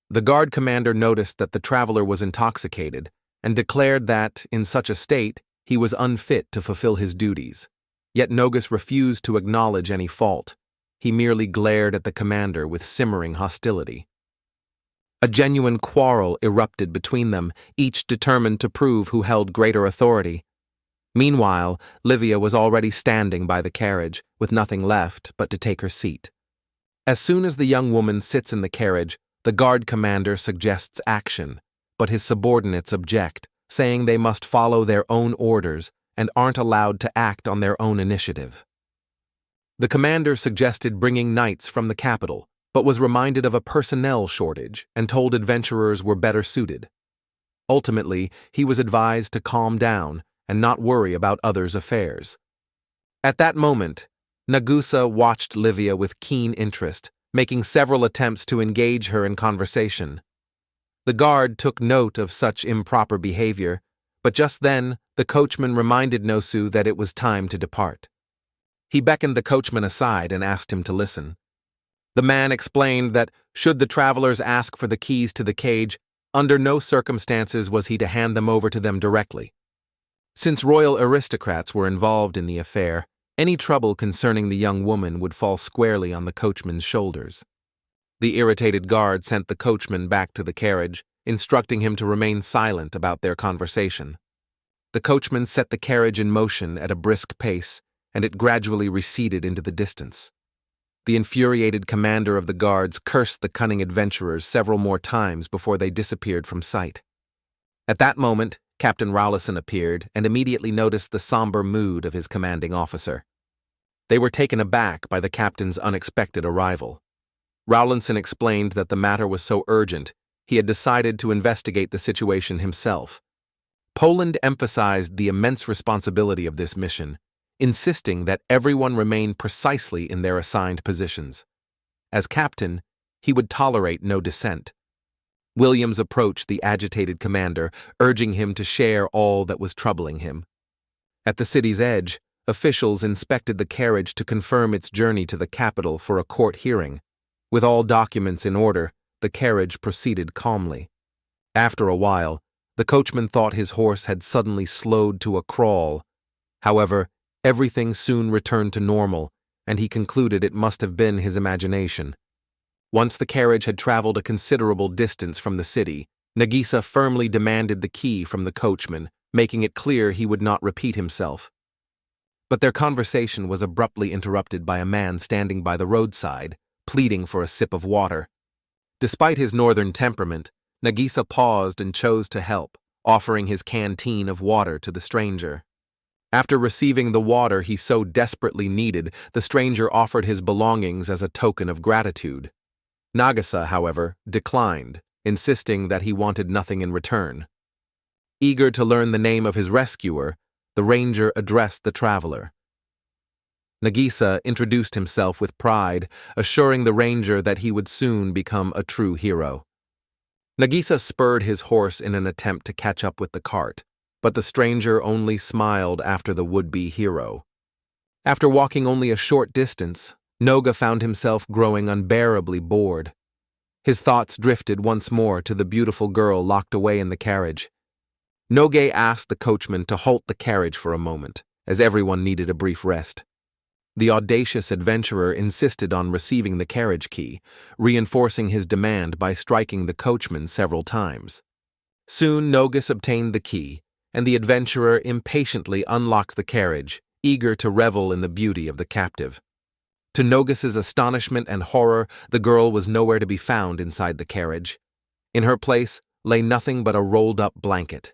The guard commander noticed that the traveler was intoxicated and declared that, in such a state, he was unfit to fulfill his duties. Yet Nogus refused to acknowledge any fault. He merely glared at the commander with simmering hostility. A genuine quarrel erupted between them, each determined to prove who held greater authority. Meanwhile, Livia was already standing by the carriage, with nothing left but to take her seat. As soon as the young woman sits in the carriage, the guard commander suggests action, but his subordinates object, saying they must follow their own orders and aren't allowed to act on their own initiative. The commander suggested bringing knights from the capital, but was reminded of a personnel shortage and told adventurers were better suited. Ultimately, he was advised to calm down and not worry about others' affairs. At that moment, Nagusa watched Livia with keen interest, making several attempts to engage her in conversation. The guard took note of such improper behavior, but just then the coachman reminded Nosu that it was time to depart. He beckoned the coachman aside and asked him to listen. The man explained that, should the travelers ask for the keys to the cage, under no circumstances was he to hand them over to them directly. Since royal aristocrats were involved in the affair, any trouble concerning the young woman would fall squarely on the coachman's shoulders. The irritated guard sent the coachman back to the carriage, instructing him to remain silent about their conversation. The coachman set the carriage in motion at a brisk pace, and it gradually receded into the distance. The infuriated commander of the guards cursed the cunning adventurers several more times before they disappeared from sight. At that moment, Captain Rowlison appeared and immediately noticed the somber mood of his commanding officer. They were taken aback by the captain's unexpected arrival. Rowlinson explained that the matter was so urgent, he had decided to investigate the situation himself. Poland emphasized the immense responsibility of this mission, insisting that everyone remain precisely in their assigned positions. As captain, he would tolerate no dissent. Williams approached the agitated commander, urging him to share all that was troubling him. At the city's edge, officials inspected the carriage to confirm its journey to the capital for a court hearing. With all documents in order, the carriage proceeded calmly. After a while, the coachman thought his horse had suddenly slowed to a crawl. However, everything soon returned to normal, and he concluded it must have been his imagination. Once the carriage had traveled a considerable distance from the city, Nagisa firmly demanded the key from the coachman, making it clear he would not repeat himself. But their conversation was abruptly interrupted by a man standing by the roadside, pleading for a sip of water. Despite his northern temperament, Nagisa paused and chose to help, offering his canteen of water to the stranger. After receiving the water he so desperately needed, the stranger offered his belongings as a token of gratitude. Nagisa, however, declined, insisting that he wanted nothing in return. Eager to learn the name of his rescuer, the ranger addressed the traveler. Nagisa introduced himself with pride, assuring the ranger that he would soon become a true hero. Nagisa spurred his horse in an attempt to catch up with the cart, but the stranger only smiled after the would-be hero. After walking only a short distance, Noga found himself growing unbearably bored. His thoughts drifted once more to the beautiful girl locked away in the carriage. Noge asked the coachman to halt the carriage for a moment, as everyone needed a brief rest. The audacious adventurer insisted on receiving the carriage key, reinforcing his demand by striking the coachman several times. Soon Nogus obtained the key, and the adventurer impatiently unlocked the carriage, eager to revel in the beauty of the captive. To Nogus's astonishment and horror, the girl was nowhere to be found inside the carriage. In her place lay nothing but a rolled-up blanket.